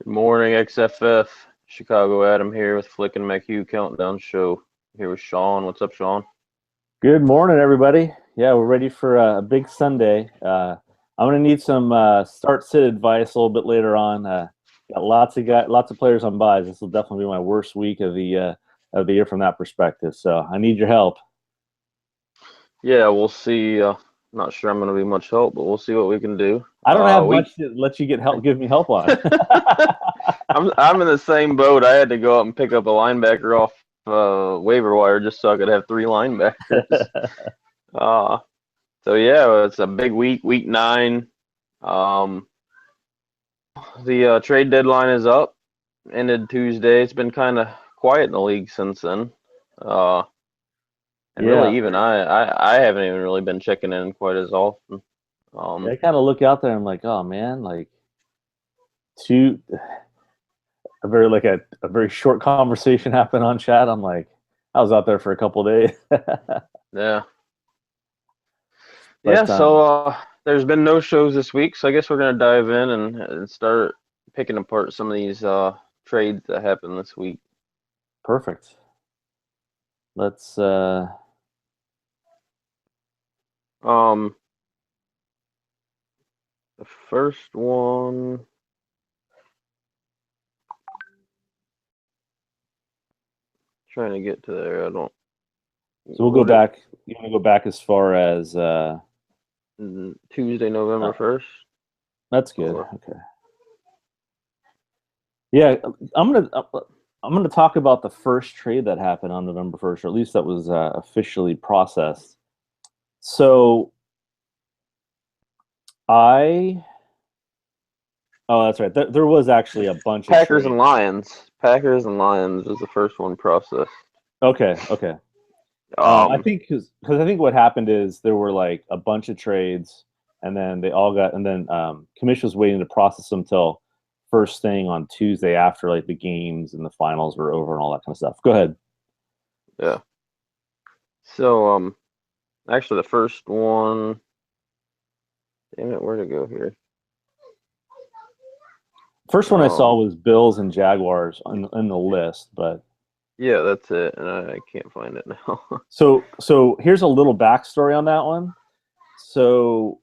Good morning, XFF. Chicago Adam here with Flick and MacHugh Countdown Show. Here with Sean. What's up, Sean? Good morning, everybody. Yeah, we're ready for a big Sunday. I'm going to need some start-sit advice a little bit later on. Got lots of players on buys. This will definitely be my worst week of the year from that perspective. So I need your help. Yeah, we'll see. Not sure I'm going to be much help, but we'll see what we can do. I don't have much to let you give me help on. I'm in the same boat. I had to go out and pick up a linebacker off waiver wire just so I could have 3 linebackers. So yeah, it's a big week, week 9. The trade deadline is up, ended Tuesday. It's been kind of quiet in the league since then. And Yeah. really, even I haven't even really been checking in quite as often. I kind of look out there and I'm like, oh man, like a very short conversation happened on chat. I'm like, I was out there for a couple days. Yeah. But, So there's been no shows this week, so I guess we're gonna dive in and start picking apart some of these trades that happened this week. Perfect. Let's the first one. Trying to get to there. I don't. So we'll go back. You want to go back as far as Tuesday, November 1st? That's good. Okay. Yeah, I'm gonna talk about the first trade that happened on November 1st, or at least that was officially processed. So that's right. There was actually a bunch of Packers and Lions. Packers and Lions was the first one processed. Okay. I think because I think what happened is there were like a bunch of trades, and then commission was waiting to process them till first thing on Tuesday after like the games and the finals were over and all that kind of stuff. Go ahead. Yeah. So actually the first one. Damn it, where'd it go here? First one I saw was Bills and Jaguars in the list, but yeah, that's it, and I can't find it now. So here's a little backstory on that one. So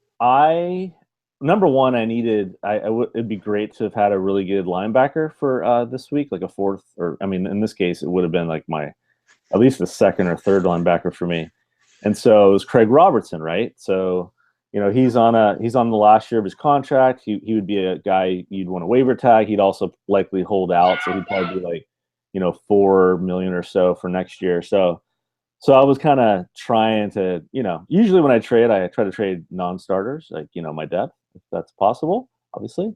number one, it'd be great to have had a really good linebacker for this week, like a fourth, or I mean, in this case, it would have been like at least the second or third linebacker for me. And so it was Craig Robertson, right? So he's on the last year of his contract. He would be a guy you'd want to waiver tag. He'd also likely hold out, so he'd probably be like $4 million or so for next year. So I was kind of trying to, usually when I trade, I try to trade non-starters, like my depth, if that's possible, obviously,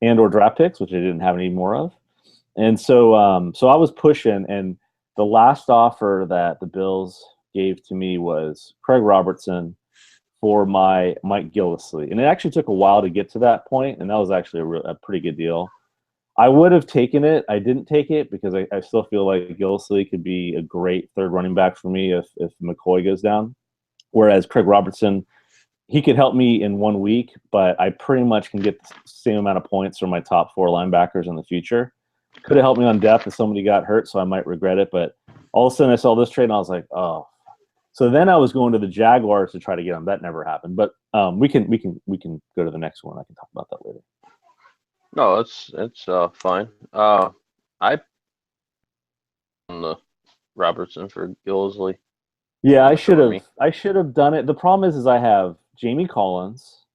and or draft picks, which I didn't have any more of. And so I was pushing, and the last offer that the Bills gave to me was Craig Robertson for my Mike Gillislee. And it actually took a while to get to that point, and that was actually a pretty good deal. I would have taken it. I didn't take it because I still feel like Gillislee could be a great third running back for me if McCoy goes down. Whereas Craig Robertson, he could help me in 1 week, but I pretty much can get the same amount of points from my top 4 linebackers in the future. Could have helped me on depth if somebody got hurt, so I might regret it. But all of a sudden I saw this trade and I was like, oh. So then I was going to the Jaguars to try to get him. That never happened. But we can go to the next one. I can talk about that later. No, it's fine. I on the Robertson for Gillislee. Yeah, I should have done it. The problem is I have Jamie Collins.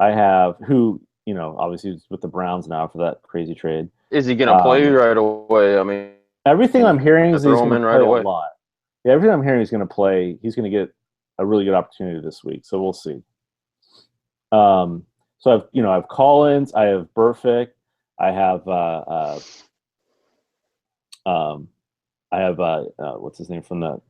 I have who obviously is with the Browns now for that crazy trade. Is he gonna play right away? I mean, everything I'm hearing is he's going to play away. A lot. Yeah, everything I'm hearing he's going to play. He's going to get a really good opportunity this week, so we'll see. So I have Collins, I have Burfict, I have um, what's his name from the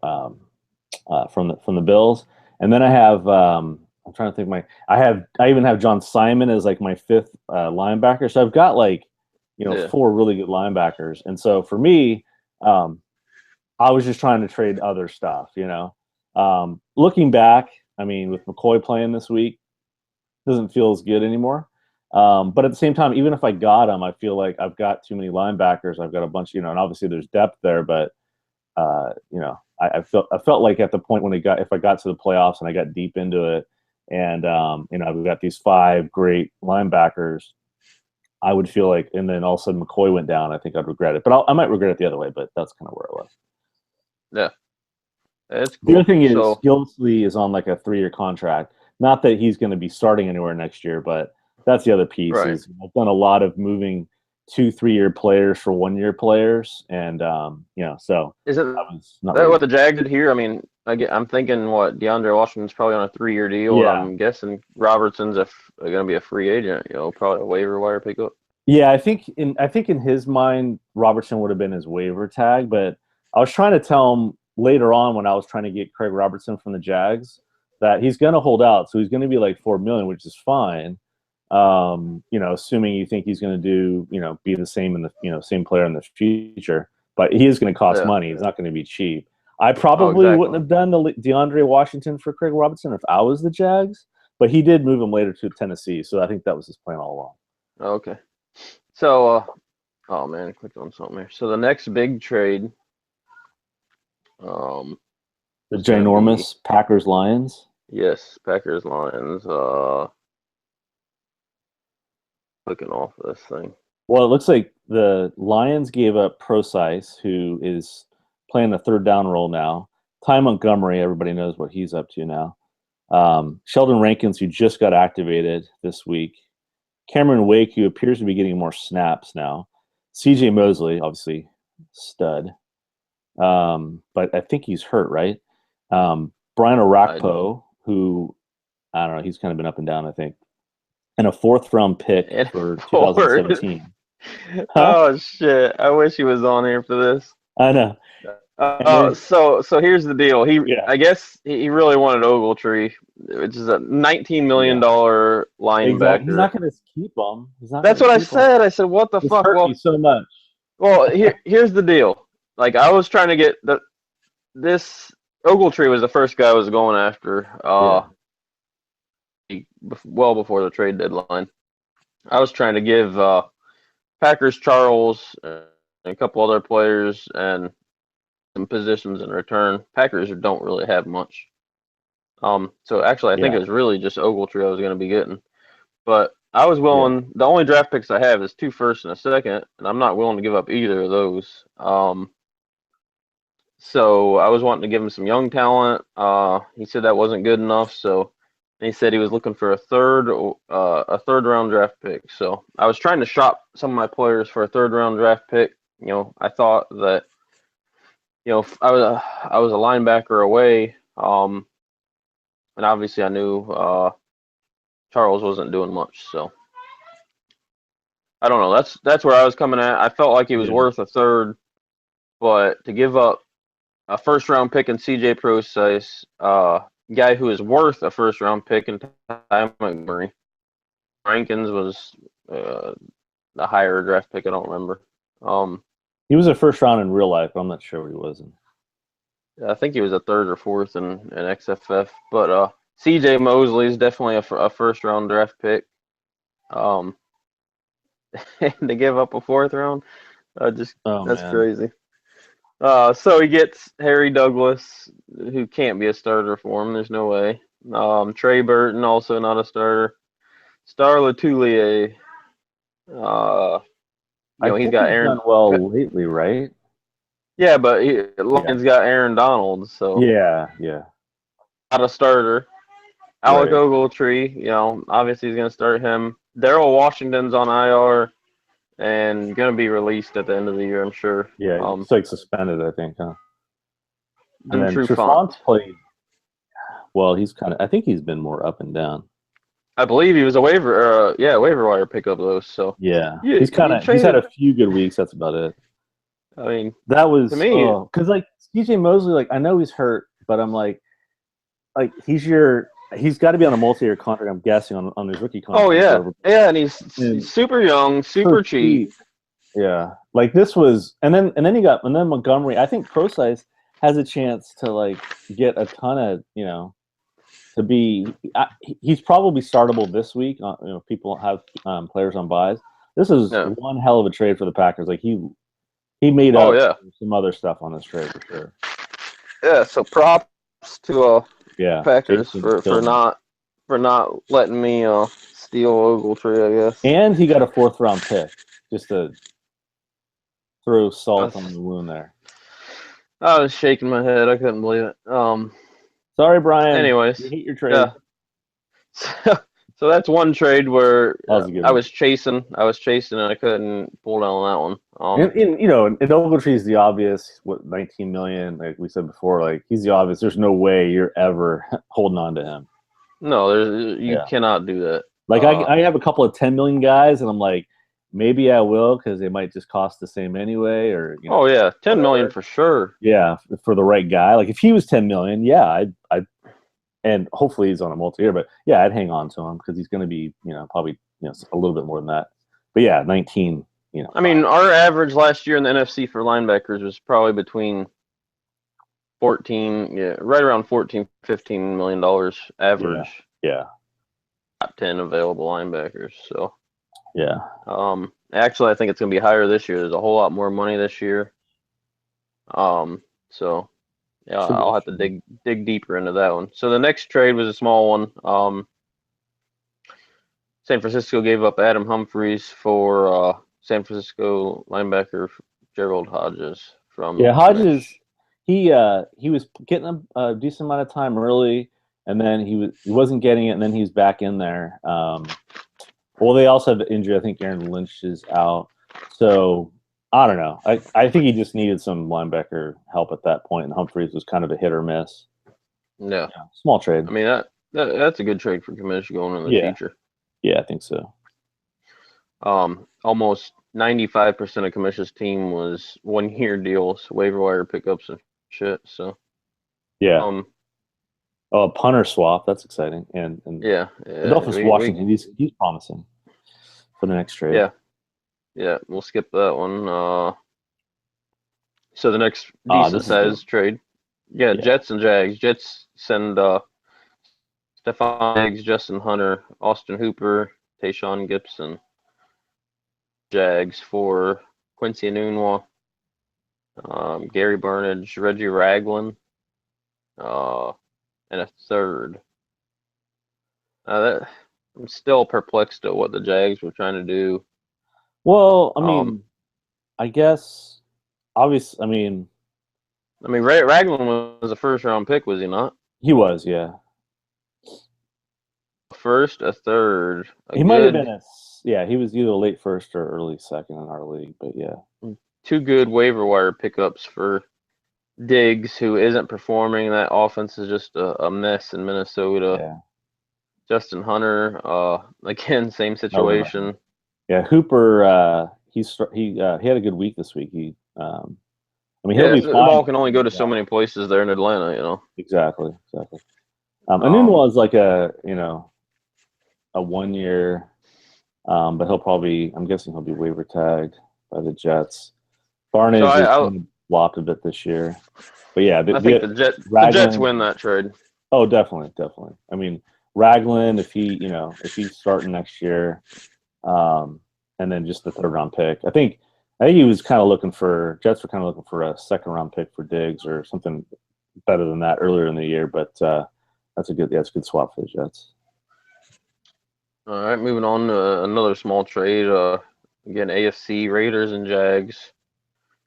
Bills, and then I have I'm trying to think I even have John Simon as like my fifth linebacker. So I've got like Yeah. four really good linebackers, and so for me, um, I was just trying to trade other stuff. Looking back, I mean, with McCoy playing this week, doesn't feel as good anymore. But at the same time, even if I got him, I feel like I've got too many linebackers. I've got a bunch, and obviously there's depth there, but I felt like at the point when if I got to the playoffs and I got deep into it, and I've got these five great linebackers, I would feel like, and then all of a sudden McCoy went down. I think I'd regret it, but I might regret it the other way. But that's kind of where I was. Yeah. It's The other cool. thing is So Gillisley is on like a 3-year contract. Not that he's going to be starting anywhere next year, but that's the other piece. right. Is I've done a lot of moving 2-3 year players for 1 year players, and so I Isn't was not that ready. what the Jags did here? I mean, I'm thinking what DeAndre Washington's probably on a 3-year deal, and Yeah, I'm guessing Robertson's going to be a free agent. Probably a waiver wire pickup. yeah. I think in his mind, Robertson would have been his waiver tag, but I was trying to tell him later on when I was trying to get Craig Robertson from the Jags that he's going to hold out, so he's going to be like 4 million, which is fine. Assuming you think he's going to do, be the same in the, same player in the future, but he is going to cost Yeah. money. He's not going to be cheap. I Oh, probably wouldn't exactly. have done the DeAndre Washington for Craig Robertson if I was the Jags, but he did move him later to Tennessee, so I think that was his plan all along. Okay. So, oh man, I clicked on something here. So the next big trade, um, The is going to be ginormous Packers Lions. yes, Packers Lions. Clicking off this thing. Well, it looks like the Lions gave up Procise, who is playing the third down role now. Ty Montgomery, everybody knows what he's up to now. Sheldon Rankins, who just got activated this week. Cameron Wake, who appears to be getting more snaps now. CJ Mosley, obviously, stud. But I think he's hurt, right? Brian I Orakpo, who, I don't know, he's kind of been up and down, I think. And a fourth round pick and for forward. 2017. Huh? Oh shit! I wish he was on here for this. I know. And then, So here's the deal. yeah, I guess he really wanted Ogletree, which is a $19 yeah, million exactly. He's linebacker. not going to keep him. He's not That's going to what I keep him. said. I said, what the This fuck? hurt me so much. Well, here's the deal. Like I was trying to get this Ogletree was the first guy I was going after. Yeah, Well before the trade deadline. I was trying to give Packers Charles and a couple other players and some positions in return. Packers don't really have much. So actually, I think it yeah, was really just Ogletree I was going to be getting. But I was yeah. willing. The only draft picks I have is 2 firsts and a second, and I'm not willing to give up either of those. So I was wanting to give him some young talent. He said that wasn't good enough, so he said he was looking for a third round draft pick. So I was trying to shop some of my players for a third round draft pick. I thought that if I was a linebacker away. And obviously I knew Charles wasn't doing much, so I don't know. That's where I was coming at. I felt like he was Yeah. worth a third, but to give up a first round pick in CJ Procise, guy who is worth a first round pick in Ty Montgomery. Rankins was a higher draft pick. I don't remember. Um, He was a first round in real life, but I'm not sure what he was in. I think he was a third or fourth in XFF, but CJ Mosley is definitely a first round draft pick. Um, and to give up a fourth round, just Oh that's man. crazy. So he gets Harry Douglas, who can't be a starter for him. There's no way. Trey Burton, also not a starter. Star Latulier, uh, I he's think got he's Aaron. done well lately, right? Yeah, but Yeah. Lions got Aaron Donald, so Yeah, yeah. not a starter. Alec Right. Ogletree, obviously he's going to start him. Daryl Washington's on IR and going to be released at the end of the year, I'm sure. Yeah, he's like suspended, I think, huh? And And then Trufant. Trufant's played well. He's kind of. I think he's been more up and down. I believe he was a waiver wire pickup though. So Yeah, you he's had traded. a few good weeks. That's about it. I mean, That to was me, because like CJ Mosley, like I know he's hurt, but I'm like he's got to be on a multi-year contract. I'm guessing on his rookie oh contract or yeah, whatever. yeah, and he's And super young, so super cheap. cheap. Yeah, like this was, and then Montgomery. I think Procise has a chance to like get a ton of to be. He's probably startable this week. People have players on buys. This is Yeah. one hell of a trade for the Packers. Like he made Oh up yeah, some other stuff on this trade for sure. yeah. So props to Yeah, Packers Jason for killed me. not letting me steal Ogletree, I guess. And he got a fourth round pick just to throw I salt on was, the wound there. I was shaking my head. I couldn't believe it. Sorry, Brian. You Anyways, hate your trade. yeah. So that's one trade where That was a good I one. was chasing. I was chasing, and I couldn't pull down on that one. And Ogletree is the obvious. What 19 million? Like we said before, like he's the obvious. There's no way you're ever holding on to him. No, you Yeah. cannot do that. Like I have a couple of 10 million guys, and I'm like, maybe I will because they might just cost the same anyway, or Oh yeah, 10 million whatever. for sure. Yeah, for the right guy. Like if he was 10 million, yeah, I and hopefully he's on a multi-year, but yeah, I'd hang on to him because he's going to be, probably a little bit more than that. But yeah, 19, I fine. mean, our average last year in the NFC for linebackers was probably between 14, yeah, right around 14, $15 million Yeah, average. yeah, Top 10 available linebackers. So, yeah. actually, I think it's gonna be higher this year. There's a whole lot more money this year. So yeah, Should be I'll have to interesting. dig deeper into that one. So the next trade was a small one. San Francisco gave up Adam Humphries for San Francisco linebacker Gerald Hodges from Yeah, Hodges, Commish. he was getting a decent amount of time early, and then he wasn't getting it, and then he's back in there. Well, they also have the injury. I think Aaron Lynch is out, so I don't know. I think he just needed some linebacker help at that point, and Humphries was kind of a hit or miss. Yeah, Yeah, small trade. I mean that's a good trade for Commish going in the Yeah, future. yeah, I think so. Almost 95% of Commish's team was 1 year deals, waiver wire pickups and shit. So, Yeah. um, Oh, a punter swap. That's exciting. And yeah, Adolphus Washington, he's promising for the next trade. yeah, we'll skip that one. So the next Ah, decent this is good. sized trade, yeah, Yeah. Jets and Jags. Jets send Stephon Diggs, Justin Hunter, Austin Hooper, Tayshawn Gibson. Jags for Quincy Enunwa, Gary Burnage, Reggie Ragland, uh, and a third. I'm still perplexed at what the Jags were trying to do. Well, I Um, mean, I guess obvious. I mean, Ragland was a first round pick, was he not? He was, yeah. First, a third, a He might have been good, yeah, he was either late first or early second in our league, but yeah. two good waiver wire pickups for Diggs, who isn't performing. That offense is just a mess in Minnesota. Yeah. Justin Hunter, again, same That was a nice one. situation. Yeah, Hooper he had a good week this week. He'll Yeah, be the fine. ball can only go to Yeah, so many places there in Atlanta. exactly. And then Um, was like a 1 year. But I'm guessing he'll be waiver tagged by the Jets. so Barnage is I kind of flopped a bit this year. But yeah, I think the Jets Ragland. win that trade. Oh, definitely, definitely. Ragland, if he's starting next year, and then just the third round pick. I think he was kind of looking for Jets were kind of looking for a second round pick for Diggs or something better than that earlier in the year. But that's a good swap for the Jets. All right, moving on to another small trade. Again, AFC Raiders and Jags.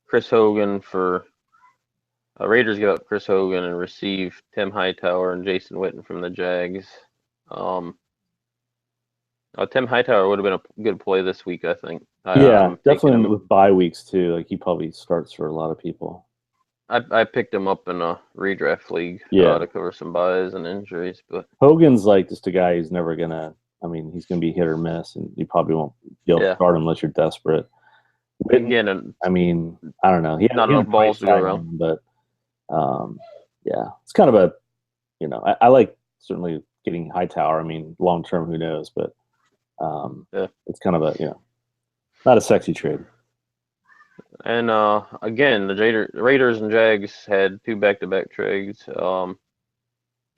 Chris Hogan for Raiders give up Chris Hogan and receive Tim Hightower and Jason Witten from the Jags. Um, Tim Hightower would have been a good play this week, I think. Yeah, I'm taking definitely him. with bye weeks too. Like he probably starts for a lot of people. I picked him up in a redraft league Yeah, to cover some buys and injuries, but Hogan's like just a guy who's never gonna I mean, he's going to be hit or miss, and you probably won't be able to Yeah. start him unless you're desperate. Witten, Again, and I mean, I don't know. not He had enough a price balls to go tag on around. him, but yeah, it's kind of a I like certainly getting Hightower. I mean, long term, who knows? But Yeah. it's kind of a not a sexy trade. And again, the Raiders and Jags had two back-to-back trades.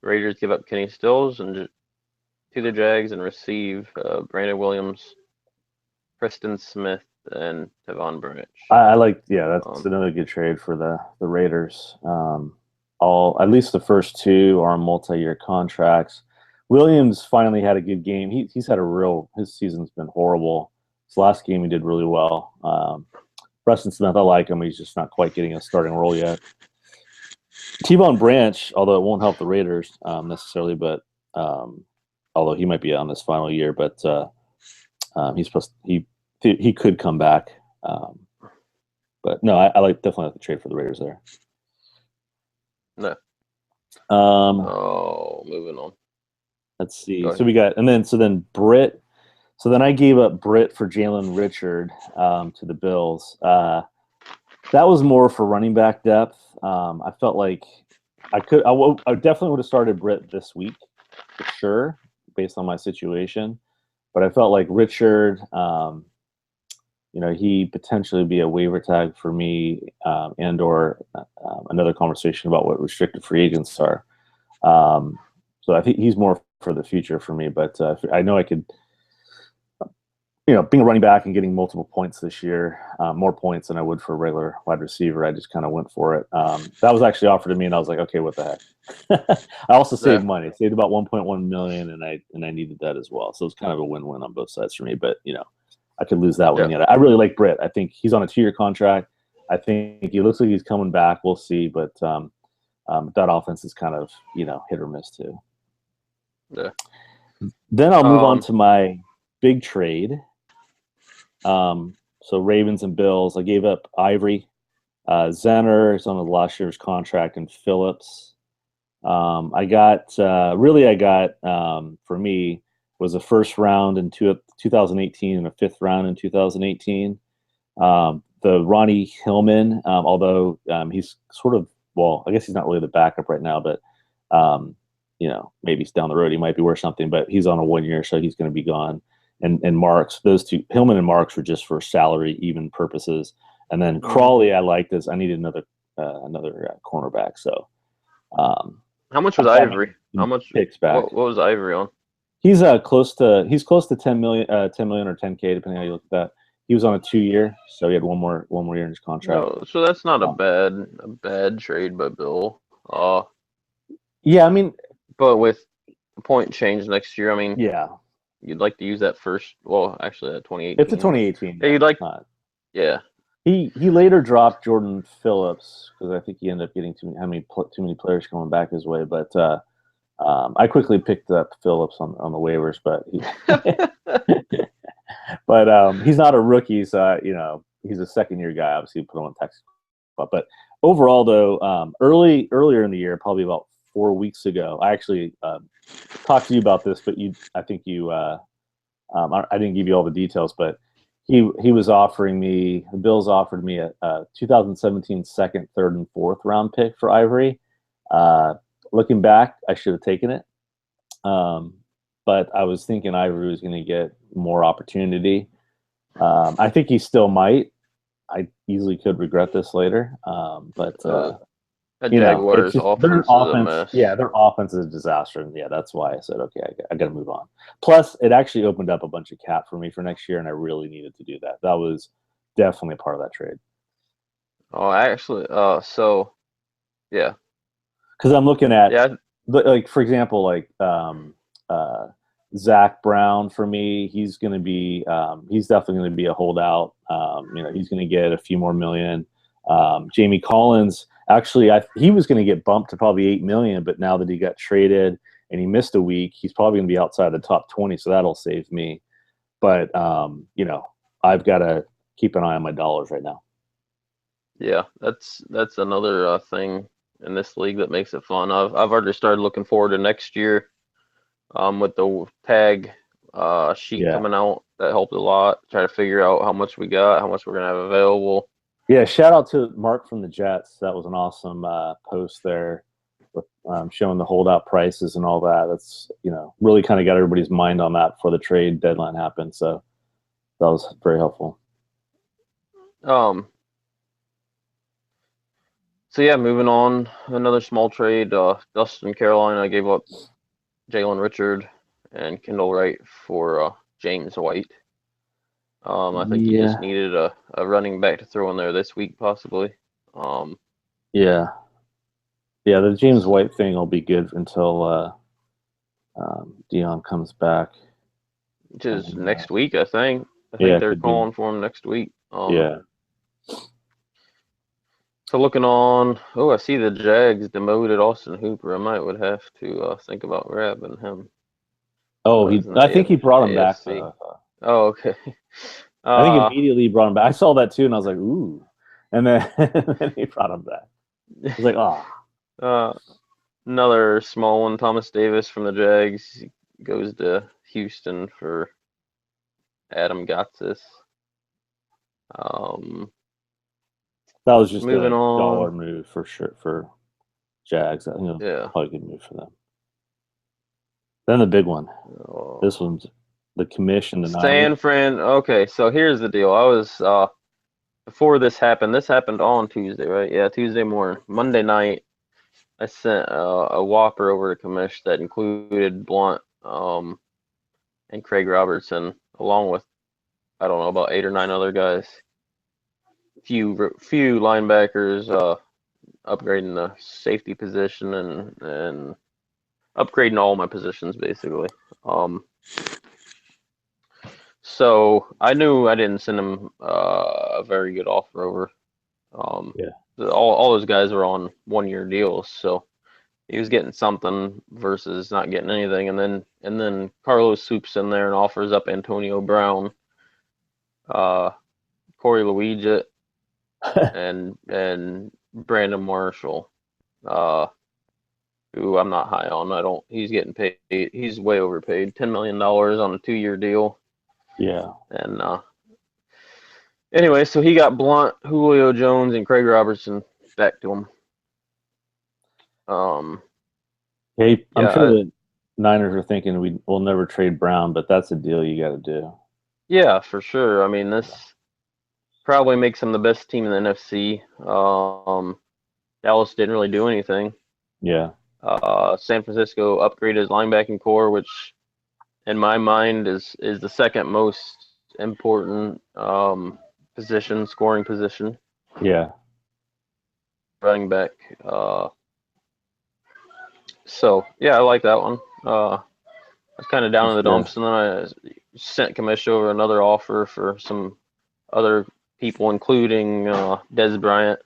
Raiders give up Kenny Stills to the Jags and receive Brandon Williams, Preston Smith, and Tavon Branch. I like that's Um, another good trade for the Raiders. All at least the first two are on multi-year contracts. Williams finally had a good game. He's had his season's been horrible. His last game he did really well. Preston Smith, I like him. He's just not quite getting a starting role yet. Tavon Branch, although it won't help the Raiders necessarily, but although he might be on this final year, but he's supposed he could come back. But no, I definitely like the trade for the Raiders there. no. Moving on. Let's see. So we got, then Britt. So then I gave up Britt for Jalen Richard to the Bills. That was more for running back depth. I felt like I definitely would have started Britt this week for sure, based on my situation. But I felt like Richard, he potentially would be a waiver tag for me, and or another conversation about what restricted free agents are. So I think he's more for the future for me. But I know I could, being a running back and getting multiple points this year, more points than I would for a regular wide receiver. I just kind of went for it. That was actually offered to me, and I was like, okay, what the heck? I also saved money, saved about 1.1 million, and I needed that as well. So it's kind of a win-win on both sides for me. But I could lose that one yet. I really like Britt. I think he's on a 2-year contract. I think he looks like he's coming back. We'll see, but that offense is kind of hit or miss too. Yeah. Then I'll move on to my big trade. So Ravens and Bills. I gave up Ivory, Zenner is on the last year's contract, and Phillips. I got for me was a first round in 2018 and a fifth round in 2018. The Ronnie Hillman, although he's sort of, I guess he's not really the backup right now, but maybe down the road he might be worth something. But he's on a 1 year, so he's going to be gone. And Marks, those two, Hillman and Marks, were just for salary even purposes. And then Crawley, I liked as I needed another cornerback. So, how much was Ivory? How much picks back? What was Ivory on? He's close to 10 million or 10K, depending how you look at that. He was on a 2 year, so he had one more year in his contract. No, so that's not a bad trade by Bill. Yeah, I mean, but with the point change next year, I mean, yeah, you'd like to use that first. Well, actually, that 2018. It's a 2018. Yeah, you'd like. Yeah. He later dropped Jordan Phillips because I think he ended up getting too many players coming back his way. But I quickly picked up Phillips on the waivers, but he's not a rookie, so he's a second year guy. Obviously, put him on tax. But overall, though, earlier in the year, probably about 4 weeks ago, I actually talked to you about this, but I didn't give you all the details, but he was offering me, the Bills offered me a 2017 second, third, and fourth round pick for Ivory. Looking back, I should have taken it. But I was thinking Ivory was going to get more opportunity. I think he still might. I easily could regret this later. But Jaguars offense is a mess. Yeah, their offense is a disaster. And yeah, that's why I said, okay, I got to move on. Plus, it actually opened up a bunch of cap for me for next year, and I really needed to do that. That was definitely part of that trade. Oh, actually, so yeah, because I'm looking at like, for example, like Zach Brown for me, he's going to be he's definitely going to be a holdout. He's going to get a few more million. Jamie Collins, actually, he was going to get bumped to probably 8 million, but now that he got traded and he missed a week, he's probably going to be outside the top 20, so that'll save me. But I've got to keep an eye on my dollars right now. Yeah, that's another thing in this league that makes it fun. I've already started looking forward to next year, with the tag sheet Yeah. coming out. That helped a lot. Try to figure out how much we got, how much we're gonna have available. Yeah, shout out to Mark from the Jets. That was an awesome post there with showing the holdout prices and all that. That's, really kind of got everybody's mind on that before the trade deadline happened. So that was very helpful. Um, so yeah, moving on. Another small trade. Dustin Carolina gave up Jalen Richard and Kendall Wright for James White. I think he just Yeah, needed a running back to throw in there this week, possibly. Um, yeah, yeah. The James White thing will be good until Dion comes back. which is And, next week, I think. I yeah, think it they're could be. calling for him next week. Yeah, So looking on, oh, I see the Jags demoted Austin Hooper. I might would have to think about grabbing him. oh, He's in the I think he brought him back AFC. though. Oh, okay. I think Uh, immediately he brought him back. I saw that too, and I was like, ooh. And then, and then he brought him back. I was like, oh, uh, another small one, Thomas Davis from the Jags goes to Houston for Adam Gotsis. Um, that was just moving a on. dollar move for sure for Jags. I think it was Yeah. probably a good move for them. Then the big one. Uh, This one's the commission, the Niners. San Fran. Okay, so here's the deal. I was before this happened. This happened on Tuesday, right? Yeah, Tuesday morning. Monday night, I sent a Whopper over to Commish that included Blunt, and Craig Robertson, along with I don't know about 8 or 9 other guys. Few linebackers, upgrading the safety position and upgrading all my positions basically. So I knew I didn't send him a very good offer over. Um, Yeah. all those guys were on 1 year deals, so he was getting something versus not getting anything. And then Carlos swoops in there and offers up Antonio Brown, uh, Corey Luigi, and Brandon Marshall, uh, who I'm not high on. I don't. He's getting paid. He's way overpaid. $10 million on a 2 year deal. Yeah. And anyway, so he got Blunt, Julio Jones, and Craig Robertson back to him. Um, Hey, I'm sure yeah, the Niners are thinking we'll never trade Brown, but that's a deal you got to do. yeah, for sure. I mean, this probably makes them the best team in the NFC. Dallas didn't really do anything. Yeah. San Francisco upgraded his linebacking core, which in my mind is the second most important position, scoring position, Yeah. running back. Uh, so yeah, I like that one. I was kind of down in That's the good. dumps, and then I sent Kamish over another offer for some other people, including Des Bryant.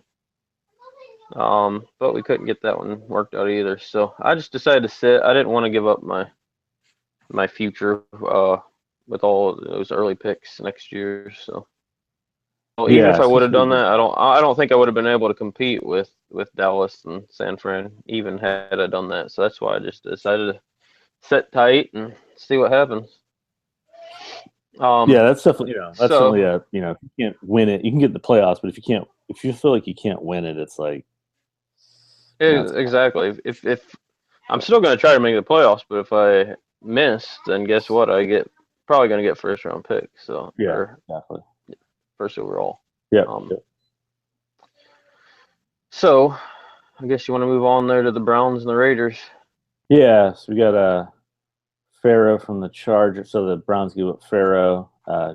But we couldn't get that one worked out either. So I just decided to sit. I didn't want to give up my future with all those early picks next year. So well, even Yeah, if I would have especially done that, I don't think I would have been able to compete with Dallas and San Fran even had I done that. So that's why I just decided to sit tight and see what happens. yeah, that's definitely that's So certainly a if you can't win it, you can get the playoffs, but if you feel like you can't win it, it's like that's exactly. If I'm still going to try to make the playoffs, but if I miss, then guess what? I get probably going to get first round pick. So yeah, or exactly. first overall. Yep. Um, Yep. so I guess you want to move on there to the Browns and the Raiders. Yeah, so we got Farrow from the Chargers. So the Browns give up Farrow,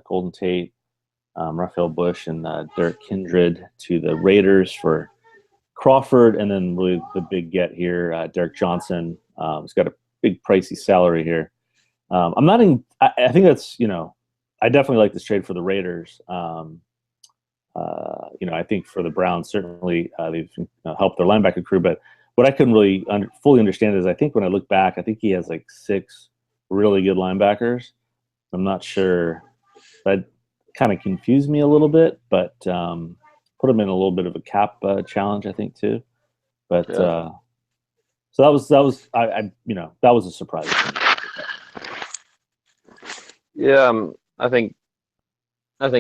Golden Tate, Raphael Bush, and Derek Kindred to the Raiders for Crawford, and then really the big get here, Derek Johnson. He's got a big pricey salary here. I'm not in. I think that's I definitely like this trade for the Raiders. I think for the Browns certainly they've helped their linebacker crew, but what I couldn't really fully understand is I think when I look back, I think he has like 6 really good linebackers. I'm not sure. That kind of confused me a little bit, but put him in a little bit of a cap challenge, I think too. But Yeah. so that was that was a surprise to me. Yeah, I think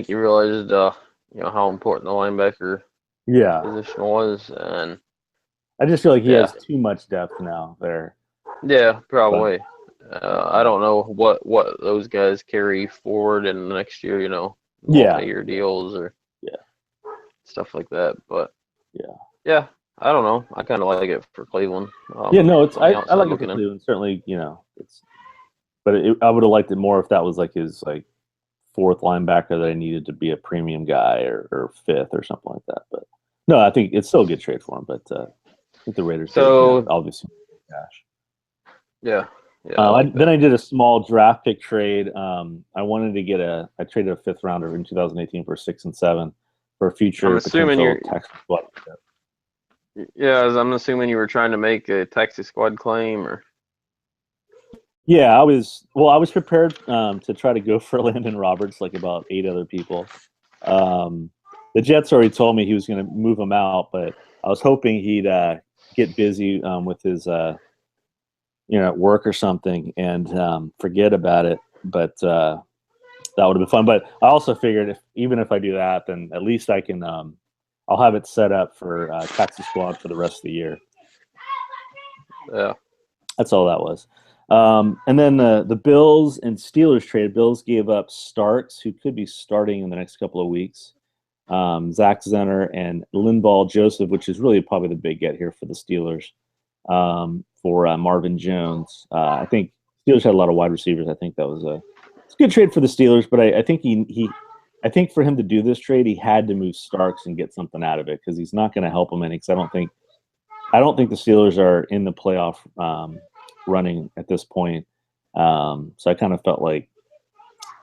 he realized how important the linebacker Yeah, position was, and I just feel like he yeah, has too much depth now there. yeah, But probably. I um, don't know what those guys carry forward in the next year, yeah, multi-year deals or yeah, stuff like that. But yeah, yeah, I don't know. I kind of like it for Cleveland. yeah. No, it's On the I outside like it for looking in. Cleveland. Certainly, it's. But I would have liked it more if that was like his like fourth linebacker that I needed to be a premium guy or fifth or something like that. But no, I think it's still a good trade for him. But I think the Raiders get So obviously cash. yeah, yeah, I like Then that. I did a small draft pick trade. I wanted to get I traded a fifth rounder in 2018 for 6 and 7 for a I'm future assuming potential you're Texas squad. yeah, I'm assuming you were trying to make a taxi squad claim or Yeah, I was prepared to try to go for Landon Roberts like about 8 other people. Um, the Jets already told me he was going to move him out, but I was hoping he'd get busy with his at work or something and forget about it. But that would have been fun. But I also figured even if I do that, then at least I can I'll have it set up for taxi squad for the rest of the year. yeah. That's all that was. And then the Bills and Steelers trade. Bills gave up Starks, who could be starting in the next couple of weeks. Zach Zenner and Linval Joseph, which is really probably the big get here for the Steelers. For Marvin Jones, I think Steelers had a lot of wide receivers. I think that was it's a good trade for the Steelers, but I think I think for him to do this trade, he had to move Starks and get something out of it because he's not going to help him any. Because I don't think the Steelers are in the playoff running at this point. So I kind of felt like,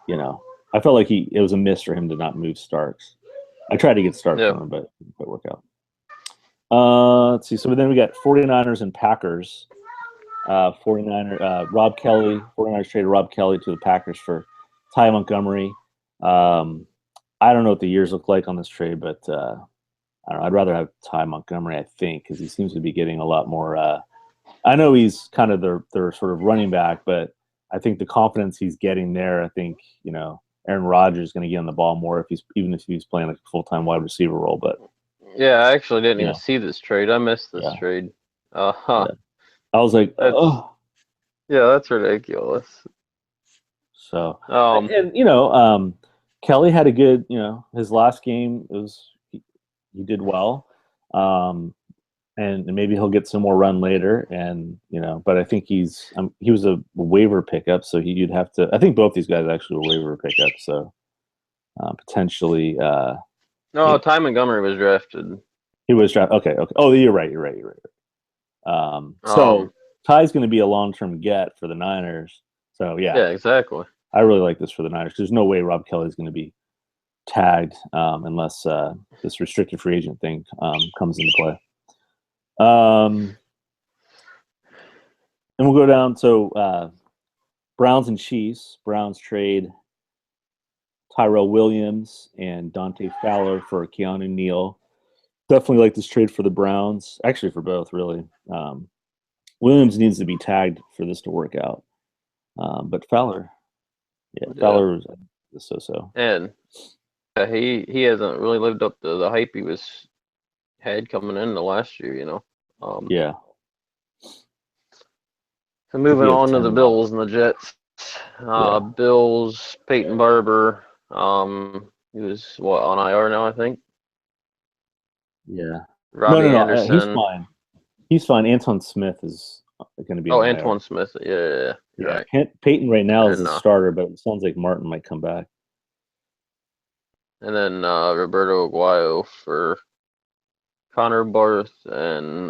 I felt like it was a miss for him to not move Starks. I tried to get Starks Yeah. from him, but it didn't quite work out. Let's see. So then we got 49ers and Packers. 49 Rob Kelly, 49ers traded Rob Kelly to the Packers for Ty Montgomery. I don't know what the years look like on this trade, but I don't know. I'd rather have Ty Montgomery, I think, because he seems to be getting a lot more. I know he's kind of their sort of running back, but I think the confidence he's getting there, I think Aaron Rodgers is going to get on the ball more even if he's playing like a full time wide receiver role. But Yeah, I actually didn't you even know, see this trade. I missed this yeah, trade. Huh. yeah. I was like, That's oh, yeah, that's ridiculous. so Um, and Kelly had a good, his last game he did well. Um, and maybe he'll get some more run later. And but I think he was a waiver pickup, so you'd have to. I think both these guys actually were waiver pickups, so potentially, no, Ty Montgomery was drafted. he was drafted. Okay, okay. Oh, you're right. You're right. You're right. So Um, Ty's going to be a long term get for the Niners. So yeah, yeah, exactly. I really like this for the Niners. There's no way Rob Kelly's going to be tagged unless this restricted free agent thing comes into play. Um, and we'll go down. So Browns and Chiefs. Browns trade Tyrell Williams and Dante Fowler for Keanu Neal. Definitely like this trade for the Browns. Actually, for both, really. Williams needs to be tagged for this to work out. But Fowler, yeah, Yeah, Fowler was so. and he hasn't really lived up to the hype he was had coming into last year. Um, Yeah, I so think moving he has on to 10 the and 1. Bills and the Jets. Yeah, Bills, Peyton Barber. He was what on IR now, I think. yeah. No, no, Robbie no. He's Anderson. fine. He's fine. Anton Smith is going to be Oh, on IR. Antoine Smith. Yeah, yeah, yeah. You're Yeah, right. Peyton right now is And a starter, but it sounds like Martin might come back. then Roberto Aguayo for Connor Barth and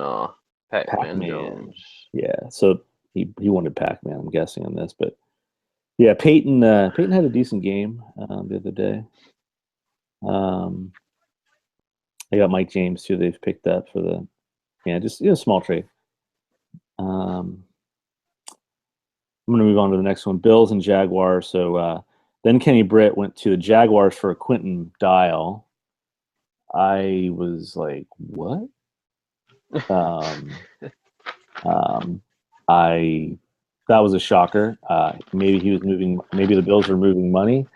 Pac-Man Pac-Man. Jones. Yeah, so he wanted Pac-Man, I'm guessing on this, but yeah, Peyton had a decent game the other day. Um, I got Mike James too. They've picked up for just small trade. Um, I'm going to move on to the next one. Bills and Jaguars. So then Kenny Britt went to the Jaguars for a Quentin Dial. I was like, what? Um, um, I that was a shocker. Maybe he was moving. Maybe the Bills were moving money.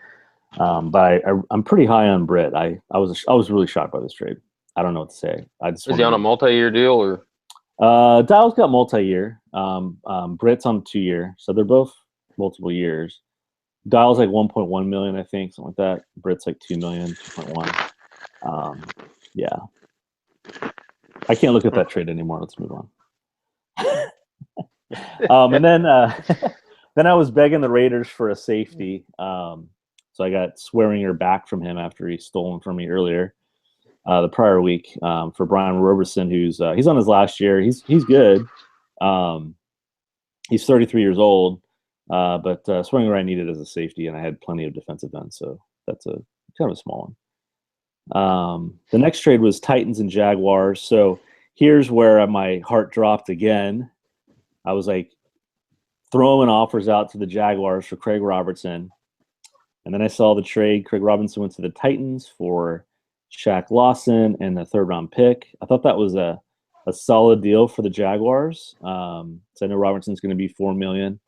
But I'm pretty high on Britt. I was really shocked by this trade. I don't know what to say. I just Is he on a multi-year deal or? Dial's got multi-year. Britt's on 2-year, so they're both multiple years. Dial's like 1.1 million, I think, something like that. Britt's like 2 million, 2.1. Yeah, I can't look at that trade anymore. Let's move on. And then then I was begging the Raiders for a safety. So I got Swearinger back from him after he stolen from me earlier the prior week for Brian Roberson, who's he's on his last year. He's good. He's 33 years old, but Swearinger I needed as a safety, and I had plenty of defensive ends, so that's a kind of a small one. The next trade was Titans and Jaguars. So here's where my heart dropped again. I was like throwing offers out to the Jaguars for Craig Robertson. And then I saw the trade. Craig Robinson went to the Titans for Shaq Lawson and a third-round pick. I thought that was a solid deal for the Jaguars. So I know Robinson's going to be $4 million,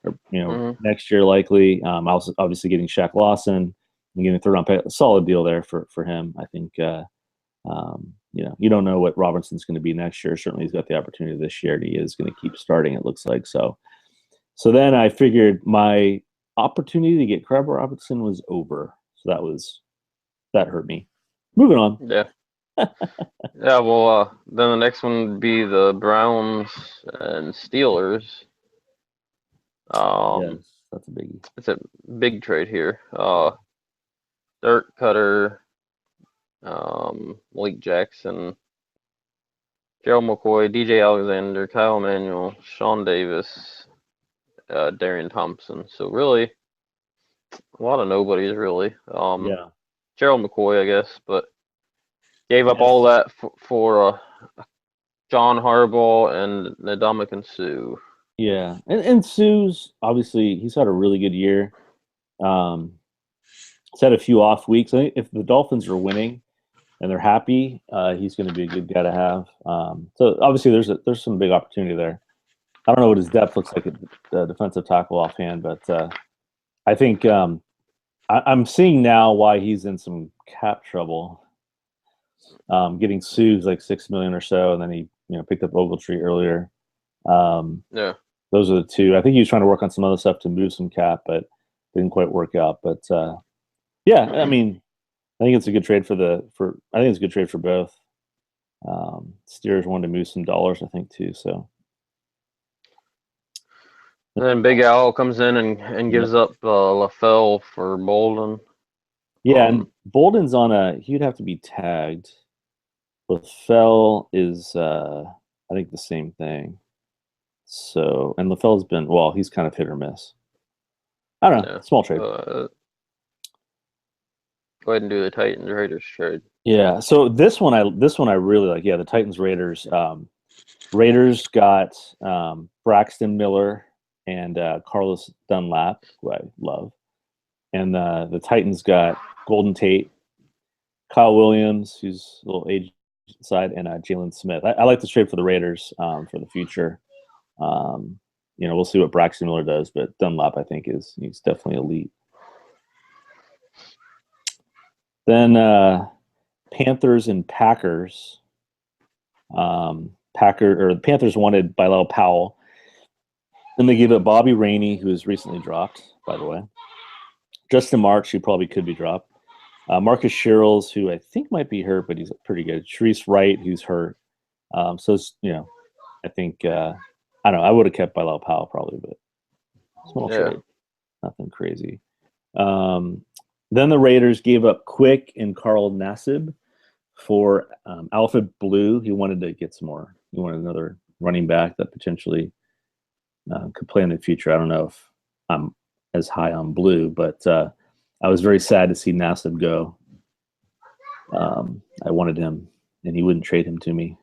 or, next year likely. I was obviously getting Shaq Lawson and getting a third-round pick. A solid deal there for him. I think you don't know what Robinson's going to be next year. Certainly, he's got the opportunity this year, and he is going to keep starting. It looks like so. So then I figured my opportunity to get Craig Robinson was over. So that hurt me. Moving on. Yeah. Yeah, well, then the next one would be the Browns and Steelers. Yes, that's a biggie. It's a big trade here. Dirk Cutter, Malik Jackson, Gerald McCoy, DJ Alexander, Kyle Emanuel, Sean Davis, Darian Thompson. So really, a lot of nobodies really. Yeah. Gerald McCoy, I guess, but gave up all that for John Harbaugh and Ndamukong Suh. Yeah, and Sue's obviously he's had a really good year. He's had a few off weeks. I think if the Dolphins are winning and they're happy, he's going to be a good guy to have. So obviously there's some big opportunity there. I don't know what his depth looks like at the defensive tackle offhand, but I think I'm seeing now why he's in some cap trouble. Getting Sue's like $6 million or so, and then he picked up Ogletree earlier. Yeah. Those are the two. I think he was trying to work on some other stuff to move some cap, but didn't quite work out. But yeah, I mean, I think it's a good trade for both. Steelers wanted to move some dollars, I think, too. So and then Big Al comes in and gives up LaFell for Bolden. Yeah, and Bolden's he'd have to be tagged. LaFell is I think the same thing. So, and LaFell's he's kind of hit or miss. I don't know. Small trade. Go ahead and do the Titans Raiders trade. Yeah. So this one I really like. Yeah, the Titans Raiders. Raiders got Braxton Miller and Carlos Dunlap, who I love, and the Titans got Golden Tate, Kyle Williams, who's a little age side, and Jalen Smith. I like this trade for the Raiders for the future. We'll see what Braxton Miller does, but Dunlap, I think, he's definitely elite. Then Panthers and Packers. The Panthers wanted Bilal Powell. Then they gave up Bobby Rainey, who was recently dropped, by the way. Justin March, who probably could be dropped. Marcus Sherrills, who I think might be hurt, but he's pretty good. Sharice Wright, who's hurt. I think I don't know. I would have kept Bilal Powell probably, but small trade, nothing crazy. Then the Raiders gave up Quick and Carl Nassib for Alfred Blue. He wanted to get some more. He wanted another running back that potentially could play in the future. I don't know if I'm as high on Blue, but I was very sad to see Nassib go. I wanted him, and he wouldn't trade him to me.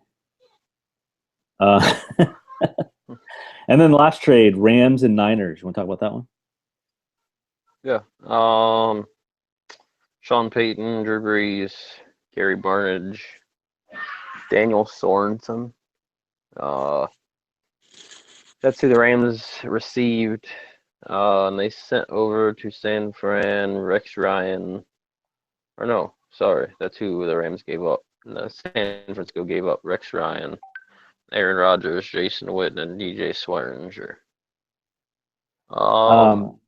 And then last trade, Rams and Niners. You want to talk about that one? Yeah. Sean Payton, Drew Brees, Gary Barnidge, Daniel Sorensen. That's who the Rams received. And they sent over to San Fran Rex Ryan. Or no, sorry, that's who the Rams gave up. The San Francisco gave up Rex Ryan, Aaron Rodgers, Jason Witten, and DJ Swearinger. Um,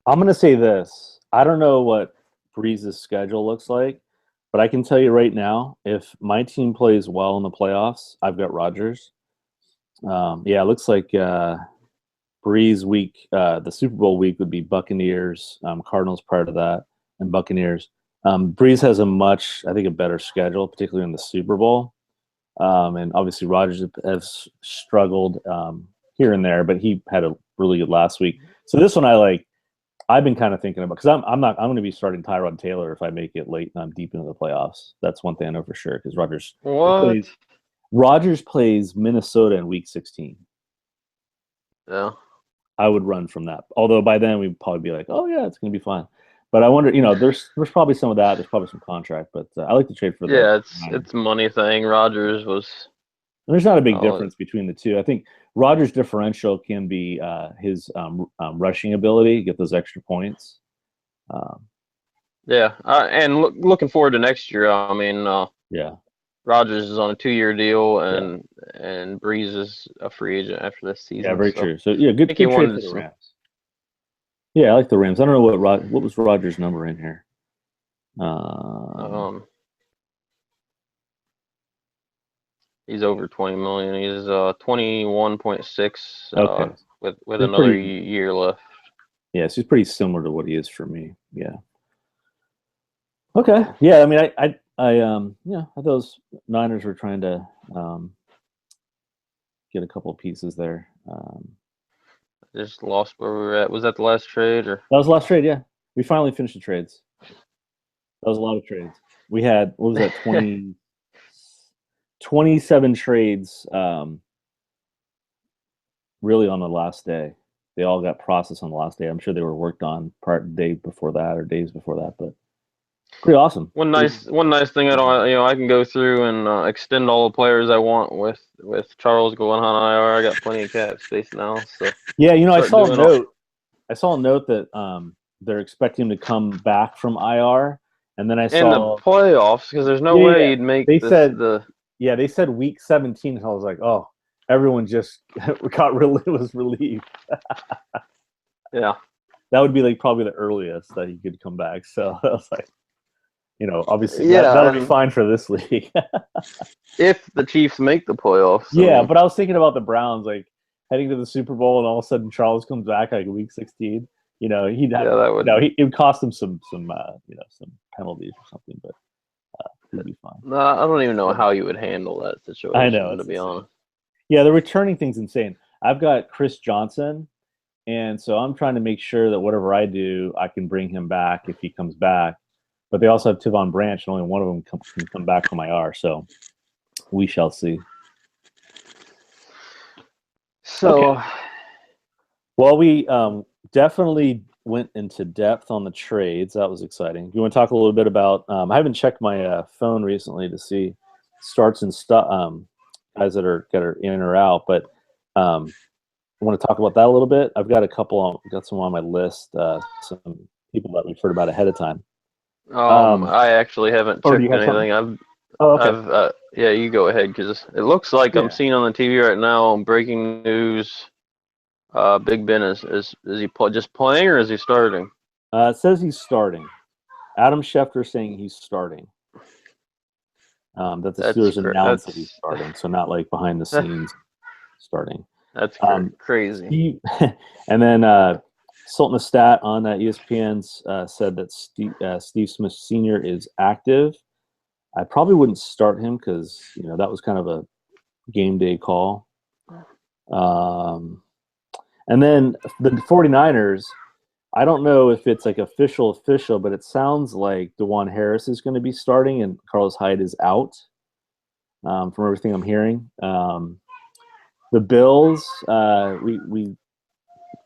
I'm going to say this. I don't know what Breeze's schedule looks like, but I can tell you right now, if my team plays well in the playoffs, I've got Rodgers. Yeah, it looks like Breeze week, the Super Bowl week would be Buccaneers, Cardinals prior to that, and Buccaneers. Breeze has I think, a better schedule, particularly in the Super Bowl. And obviously Rodgers has struggled here and there, but he had a really good last week. So this one I've been kind of thinking about, because I'm going to be starting Tyrod Taylor if I make it late and I'm deep into the playoffs. That's one thing I know for sure, because what? Rodgers plays Minnesota in Week 16. Yeah. I would run from that. Although by then we'd probably be like, oh yeah, it's going to be fine. But I wonder, there's probably some of that. There's probably some contract, but I like to trade for Yeah, the it's money thing. Rodgers was. There's not a big difference between the two. I think Rodgers' differential can be his rushing ability, get those extra points. Yeah, and looking forward to next year. I mean, yeah, Rodgers is on a 2-year deal, and Breeze is a free agent after this season. Yeah, very true. So yeah, good trade for the Rams. Yeah, I like the Rams. I don't know what was Rodgers' number in here. He's over 20 million. He's 21.6. Okay. With another year left. Yeah, so he's pretty similar to what he is for me. Yeah. Okay. Yeah, I mean, I those Niners were trying to get a couple of pieces there. Just lost where we were at. Was that the last trade, or? That was the last trade. Yeah, we finally finished the trades. That was a lot of trades. We had, what was that, 27 trades really on the last day. They all got processed on the last day. I'm sure they were worked on day before that or days before that, but pretty awesome. One nice thing I can go through and extend all the players I want with Charles going on IR. I got plenty of cap space now. So yeah, I saw a note. I saw a note that they're expecting him to come back from IR, and then I saw in the playoffs, because there's no way you'd make. They said week 17. And I was like, oh, everyone just was relieved. Yeah, that would be like probably the earliest that he could come back. So I was like, obviously that would be fine for this league. if the Chiefs make the playoffs. Yeah, but I was thinking about the Browns, like heading to the Super Bowl, and all of a sudden Charles comes back like week 16. It would cost him some penalties or something, but he'd be fine. No, I don't even know how you would handle that situation. I know, to be honest. Yeah, the returning thing's insane. I've got Chris Johnson, and so I'm trying to make sure that whatever I do, I can bring him back if he comes back. But they also have Tivon Branch, and only one of them can come back from IR. So we shall see. So, okay. Well, we definitely went into depth on the trades. That was exciting. You want to talk a little bit about? I haven't checked my phone recently to see starts and stuff, guys that are in or out. But I want to talk about that a little bit. I've got got some on my list. Some people that we've heard about ahead of time. I actually haven't checked anything. Yeah, you go ahead, because it looks like I'm seeing on the TV right now breaking news. Big Ben is he just playing, or is he starting? It says he's starting. Adam Schefter saying he's starting. That the Steelers announced that he's starting, so not like behind the scenes starting. That's crazy. And then Sultan Stat on ESPN's said that Steve Smith Sr. is active. I probably wouldn't start him because that was kind of a game day call. And then the 49ers, I don't know if it's like official, but it sounds like DeJuan Harris is going to be starting and Carlos Hyde is out, from everything I'm hearing. The Bills,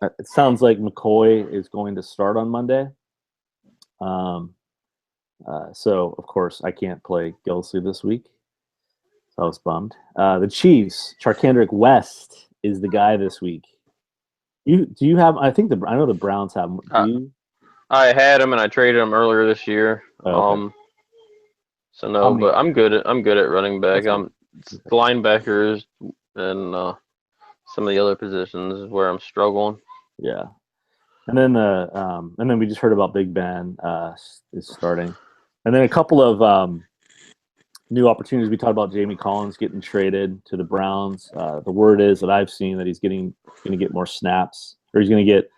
it sounds like McCoy is going to start on Monday. So, of course, I can't play Gilsey this week. So I was bummed. The Chiefs, Charkandrick West is the guy this week. Do you have? I know the Browns have him. Do you? I had him and I traded him earlier this year. Oh, okay. So How no, many? but I'm good at running back. That's good. It's linebackers and some of the other positions is where I'm struggling. Yeah. And then we just heard about Big Ben is starting, and then a couple of new opportunities. We talked about Jamie Collins getting traded to the Browns. The word is that I've seen that he's going to get more snaps, or he's going to get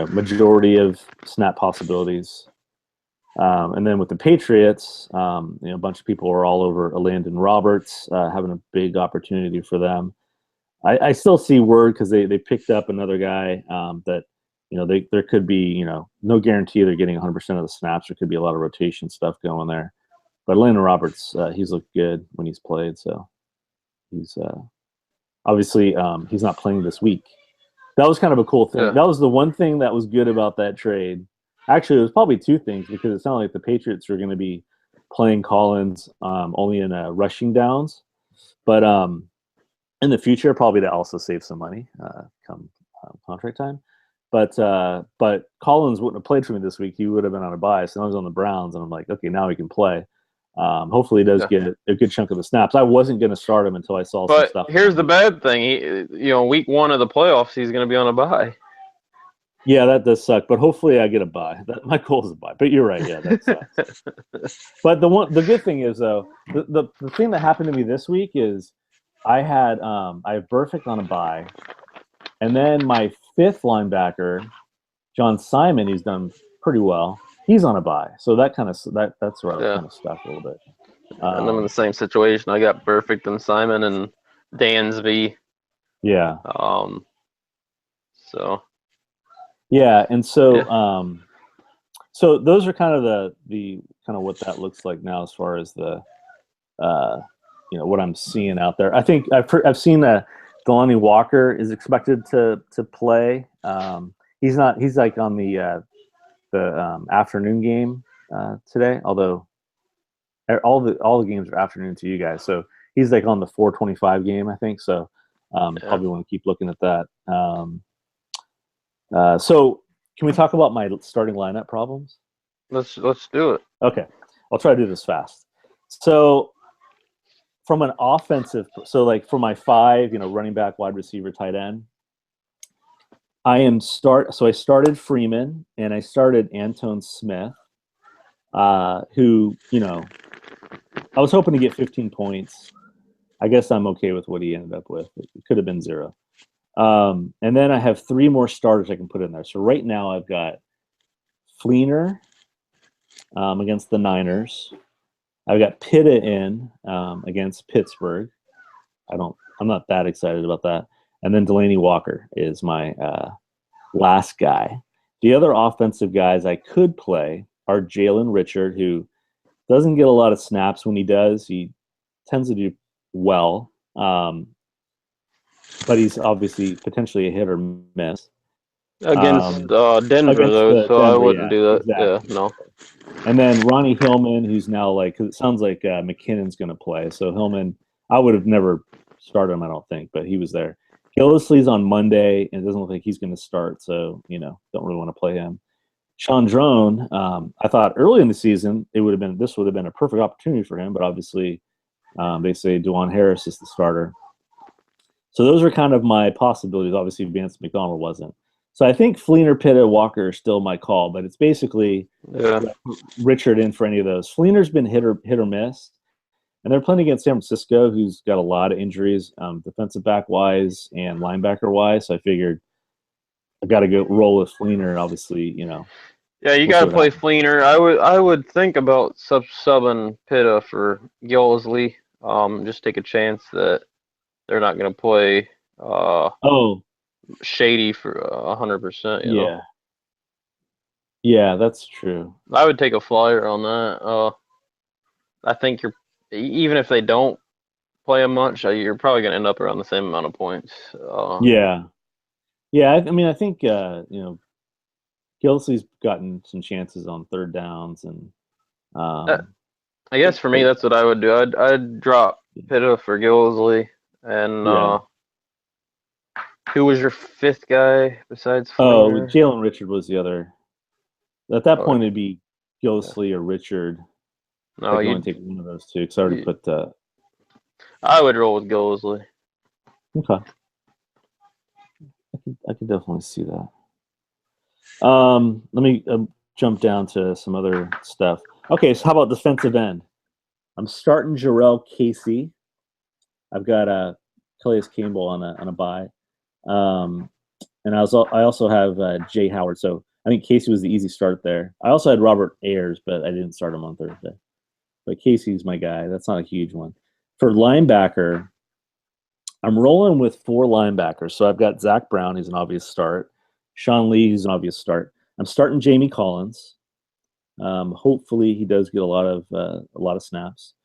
majority of snap possibilities. And then with the Patriots, a bunch of people are all over Landon Roberts, having a big opportunity for them. I still see word because they picked up another guy that there could be no guarantee they're getting 100% of the snaps. There could be a lot of rotation stuff going there. But Landon Roberts, he's looked good when he's played, so he's obviously he's not playing this week. That was kind of a cool thing. Yeah. That was the one thing that was good about that trade. Actually, it was probably two things because it sounded like the Patriots were going to be playing Collins only in rushing downs, but in the future, probably to also save some money come contract time. But Collins wouldn't have played for me this week. He would have been on a bye. So I was on the Browns, and I'm like, okay, now he can play. Hopefully, he does get a good chunk of the snaps. I wasn't going to start him until I saw some stuff. But here's the bad thing: week 1 of the playoffs, he's going to be on a bye. Yeah, that does suck. But hopefully, I get a bye. My goal is a bye. But you're right. Yeah, that sucks. But the good thing is though, the thing that happened to me this week is I have Burfict on a bye, and then my fifth linebacker, John Simon, he's done pretty well. He's on a bye, so that's where I was kind of stuck a little bit. And I'm in the same situation. I got Burfict and Simon and Dansby. Yeah. So. Yeah, and so so those are kind of the kind of what that looks like now as far as the what I'm seeing out there. I think I've seen Delanie Walker is expected to play. He's like on the afternoon game today, although all the games are afternoon to you guys. So he's like on the 4:25 game, I think. So probably want to keep looking at that. So can we talk about my starting lineup problems? Let's do it. Okay, I'll try to do this fast. So from an offensive, so like for my 5, running back, wide receiver, tight end, I started Freeman and I started Antone Smith, who, I was hoping to get 15 points. I guess I'm okay with what he ended up with. It could have been 0. And then I have 3 more starters I can put in there. So right now I've got Fleener against the Niners. I've got Pitta in against Pittsburgh. I'm not that excited about that. And then Delanie Walker is my last guy. The other offensive guys I could play are Jalen Richard, who doesn't get a lot of snaps. When he does, he tends to do well. But he's obviously potentially a hit or miss. Against Denver, though, so I wouldn't do that. Exactly. Yeah, no. And then Ronnie Hillman, who's now because it sounds like McKinnon's going to play. So Hillman, I would have never started him, I don't think, but he was there. Gillislee's on Monday, and it doesn't look like he's going to start, so don't really want to play him. Chandrone, I thought early in the season this would have been a perfect opportunity for him, but obviously they say Dwan Harris is the starter. So those are kind of my possibilities. Obviously, Vance McDonald wasn't. So I think Fleener, Pitta, Walker are still my call, but it's basically Richard in for any of those. Fleener's been hit or miss, and they're playing against San Francisco, who's got a lot of injuries, defensive back wise and linebacker wise. So I figured I got to go roll with Fleener, and obviously, Yeah, you got to play Fleener. I would think about subbing Pitta for Gillislee. Just take a chance that they're not going to play. Shady for 100%. Yeah. Yeah, that's true. I would take a flyer on that. I think even if they don't play him much, you're probably going to end up around the same amount of points. Yeah. I think Gillislee's gotten some chances on third downs, and I guess for me that's what I would do. I'd drop Pitta for Gillislee, and Who was your fifth guy besides Oh, Flamer? Jalen Richard was the other. At that Oh, point, it'd be yeah. Ghostly or Richard. I No, could only take one of those two because I already you put. I would roll with Gillisley. Okay, I could definitely see that. Let me jump down to some other stuff. Okay, so how about defensive end? I'm starting Jarrell Casey. I've got Calais Campbell on a bye, um, and I also have Jay Howard. So I think Casey was the easy start there. I also had Robert Ayers, but I didn't start him on Thursday. But Casey's my guy. That's not a huge one. For linebacker, I'm rolling with four linebackers. So I've got Zach Brown, he's an obvious start. Sean Lee, he's an obvious start. I'm starting Jamie Collins. Hopefully, he does get a lot of snaps.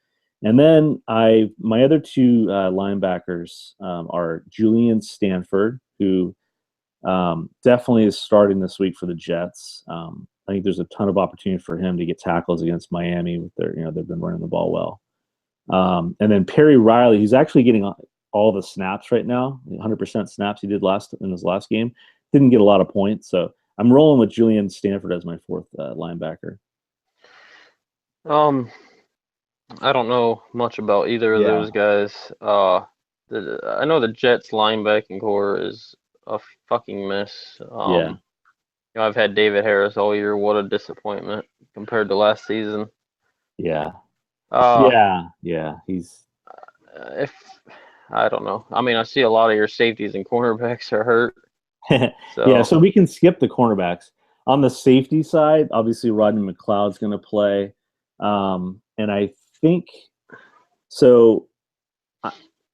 And then my other two linebackers are Julian Stanford, who definitely is starting this week for the Jets. I think there's a ton of opportunity for him to get tackles against Miami. With they've been running the ball well. And then Perry Riley, he's actually getting all the snaps right now, 100% snaps he did in his last game. Didn't get a lot of points, so I'm rolling with Julian Stanford as my fourth linebacker. Um, I don't know much about either of Yeah, those guys. I know the Jets linebacking core is a fucking mess. yeah, I've had David Harris all year. What a disappointment compared to last season. yeah, Uh, yeah. He's if I don't know. I mean, I see a lot of your safeties and cornerbacks are hurt. yeah. So So we can skip the cornerbacks. On the safety side, obviously Rodney McLeod's going to play, and I think so.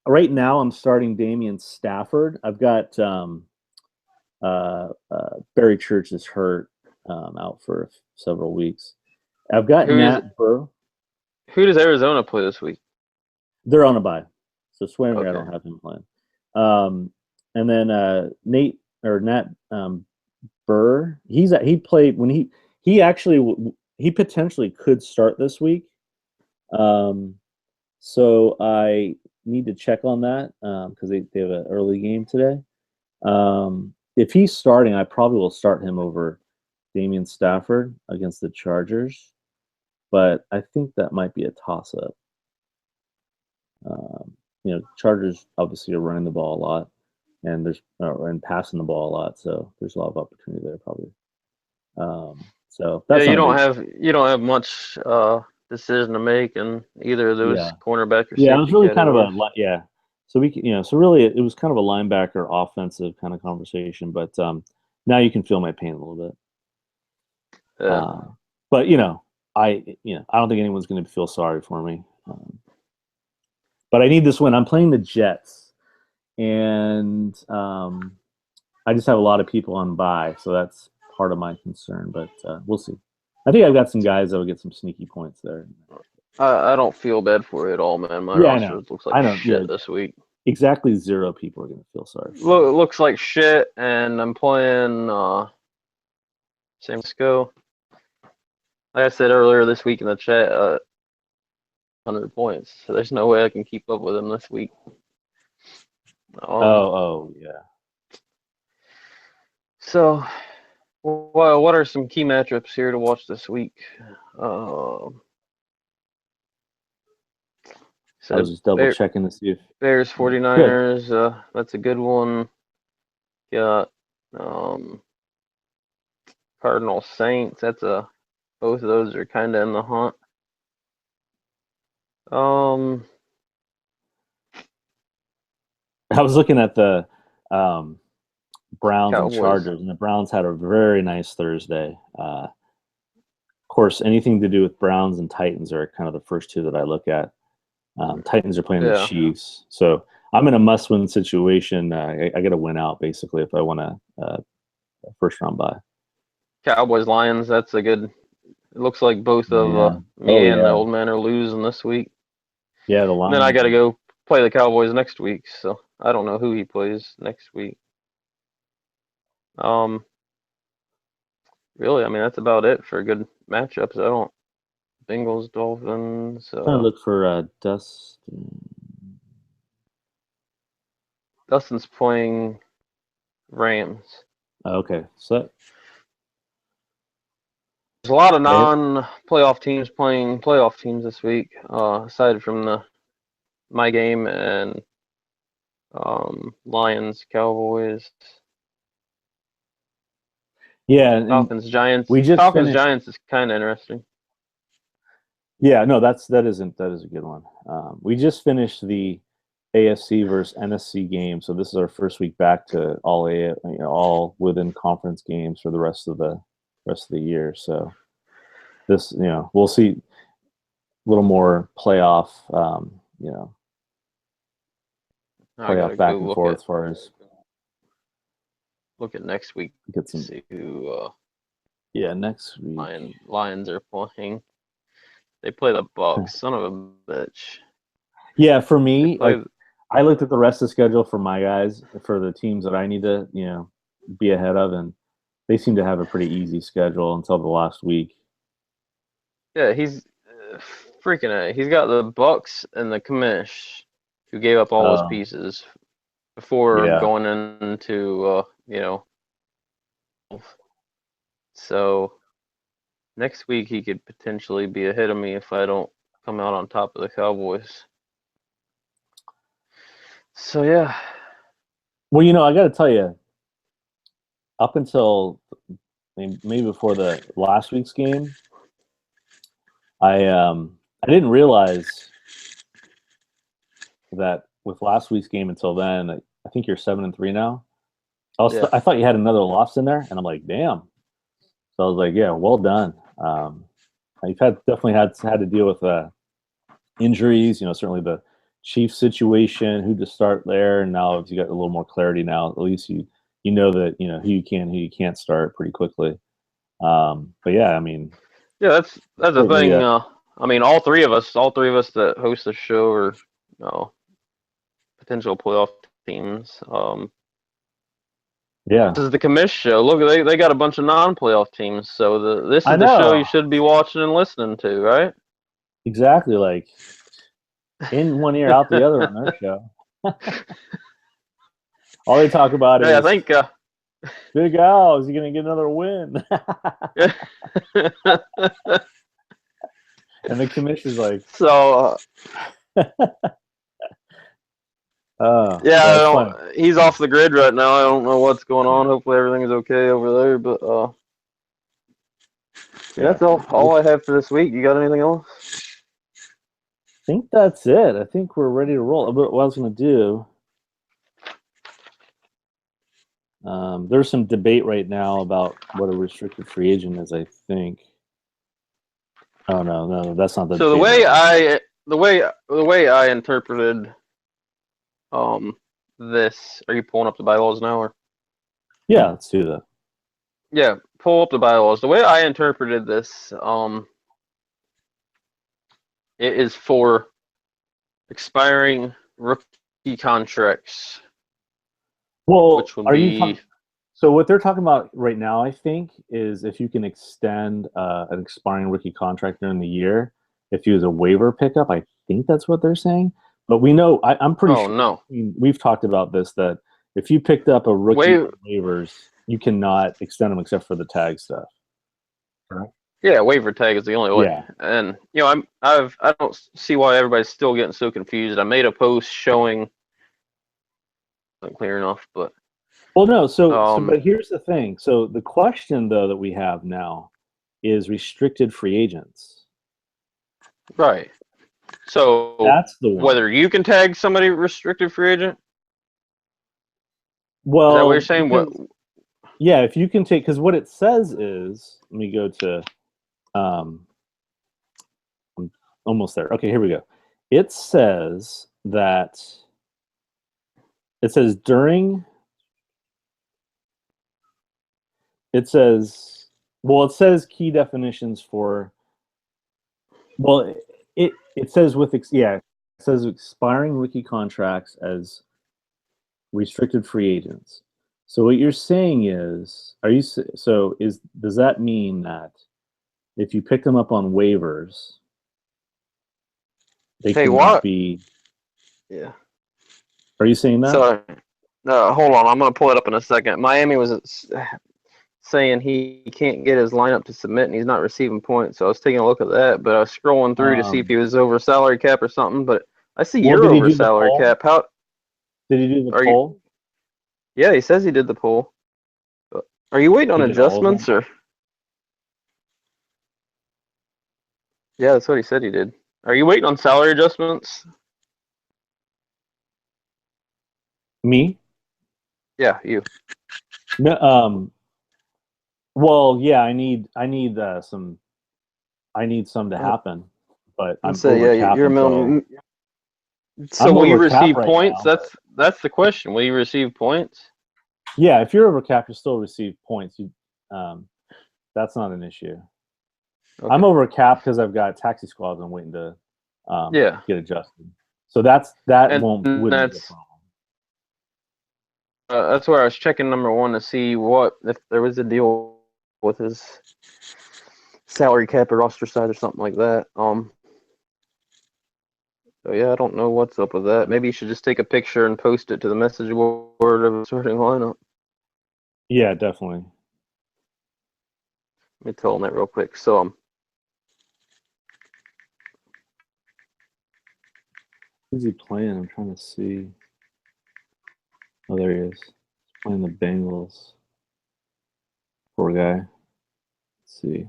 Right now, I'm starting Damian Stafford. I've got Barry Church is hurt, out for several weeks. I've got who's Nat Burr. who does Arizona play this week? They're on a bye, so Swearinger I Okay. don't have him playing. Um, and then Nat Burr. He played when he actually he potentially could start this week. Um, so I need to check on that because they have an early game today. If he's starting, I probably will start him over Damian Stafford against the Chargers, but I think that might be a toss up. Chargers obviously are running the ball a lot, and and passing the ball a lot, so there's a lot of opportunity there probably. So Yeah, that's not a big. you don't have much decision to make in either of those Yeah, cornerback or yeah. It was safety really kind of categories. yeah. So so really it was kind of a linebacker offensive kind of conversation, but now you can feel my pain a little bit. Yeah. But I don't think anyone's going to feel sorry for me. But I need this win. I'm playing the Jets, and I just have a lot of people on bye, so that's part of my concern. But we'll see. I think I've got some guys that will get some sneaky points there. I don't feel bad for you at all, man. My Yeah, I roster know. looks like I know. Yeah, shit this week. exactly zero people are going to feel sorry for me. Looks like shit, and I'm playing San Francisco. Like I said earlier this week in the chat, 100 points. So there's no way I can keep up with them this week. Um, Oh, yeah. so what are some key matchups here to watch this week? Um, I was said just double checking to see if Bears good. 49ers. That's a good one. Got um, Cardinal Saints. Both of those are kind of in the hunt. Um, I was looking at the um, Browns and Cowboys. Chargers, and the Browns had a very nice Thursday. Of course, anything to do with Browns and Titans are kind of the first two that I look at. Titans are playing the Yeah, Chiefs, so I'm in a must-win situation. I got to win out basically if I want a first round bye. Cowboys Lions. That's a good. It looks like both of Yeah. Oh me and the yeah. old man are losing this week. Yeah. The And then I Lions. got to go play the Cowboys next week. So I don't know who he plays next week. Um, really, I mean that's about it for good matchups. I don't Bengals Dolphins. Trying to look for Dustin. Dustin's playing. Rams. Okay, so There's a lot of yeah, non-playoff teams playing playoff teams this week, aside from my game and Lions, Cowboys, yeah, and Falcons, Giants. we just Falcons, finished. Giants is kind of interesting. Yeah, no, that is a good one. We just finished the AFC versus NFC game, so this is our first week back to all within conference games for the rest of the year. So this, we'll see a little more playoff, I playoff gotta back go and forth as far as look at next week get to some. see who Yeah, next week. Lions are playing. They play the Bucks. Son of a bitch. Yeah, for They me, play. like I looked at the rest of the schedule for my guys for the teams that I need to, be ahead of, and they seem to have a pretty easy schedule until the last week. Yeah, he's freaking it. He's got the Bucks and the Commish, who gave up all his Um, pieces before yeah. going into So next week he could potentially be ahead of me if I don't come out on top of the Cowboys. So yeah, Well, I got to tell you, up until maybe before the last week's game, I didn't realize that with last week's game until then, I think you're 7-3 now. yeah, I thought you had another loss in there, and I'm like, damn. So I was like, yeah, well done. You've definitely had to deal with injuries. Certainly the Chiefs situation, who to start there, and now if you got a little more clarity now, at least you know that who you can't start pretty quickly. But yeah, I mean, yeah. That's the certainly, thing. I mean, all three of us that host the show are potential playoff teams. yeah, This is the commish show. Look, they got a bunch of non-playoff teams. So this I is the show you know should be watching and listening to, right? exactly. Like in one ear, out the other on their show. All they talk about Hey, I is think. Big Al. Is he going to get another win? And the commissioner's like, So yeah, I that's fun. don't. He's off the grid right now. I don't know what's going on. Hopefully everything's okay over there. But yeah, Yeah, that's all I have for this week. You got anything else? I think that's it. I think we're ready to roll. But what I was going to do, there's some debate right now about what a restricted free agent is. I think. Oh no, that's not the So the debate way right now. I interpreted this. Are you pulling up the bylaws now, or? Yeah, let's do that. Yeah, pull up the bylaws. The way I interpreted this, it is for expiring rookie contracts, Well, which would are you be talking? So what they're talking about right now, I think, is if you can extend an expiring rookie contract during the year, if you use a waiver pickup, I think that's what they're saying. But we know, I'm pretty oh sure no, we've talked about this, that if you picked up a rookie waiver. on waivers, you cannot extend them except for the tag stuff. Correct. Yeah, waiver tag is the only way. Yeah, And I don't see why everybody's still getting so confused. I made a post showing not clear enough, but well, no. So, um but here's the thing. So the question though that we have now is restricted free agents. right. So That's the one. whether you can tag somebody restricted free agent, is that what you're Well, saying? What? yeah, if you can take, because what it says is, let me go to, I'm almost there. Okay, here we go. It says that, it says during, it says, well, it says key definitions for, well, it says yeah, it says expiring rookie contracts as restricted free agents. So what you're saying is, does that mean that if you pick them up on waivers, they Hey, cannot what? be? Yeah. Are you saying that? Sorry. Hold on, I'm gonna pull it up in a second. Miami was saying he can't get his lineup to submit and he's not receiving points. So I was taking a look at that, but I was scrolling through to see if he was over salary cap or something. But I see Well, you're did he over do the salary poll? cap. How Did he do the are you? poll? Yeah, he says he did the poll. Are you waiting on He did all of adjustments them? or? Yeah, that's what he said he did. Are you waiting on salary adjustments? Me? Yeah, you. No, well, yeah, I need some to happen, but I'm Let's say over yeah, cap you're a until minimum. So I'm will you over cap receive right points? now. That's the question. Will you receive points? Yeah, if you're over cap, you still receive points. Um, that's not an issue. I'm Okay. over cap because I've got taxi squads I'm waiting to Yeah, get adjusted. So that and wouldn't be a problem. that's where I was checking number one to see what if there was a deal with his salary cap or roster size or something like that. So yeah, I don't know what's up with that. Maybe you should just take a picture and post it to the message board of the starting lineup. Yeah, definitely. Let me tell him that real quick. So Who's he playing? I'm trying to see. Oh, there he is. He's playing the Bengals. Poor guy. Let's see.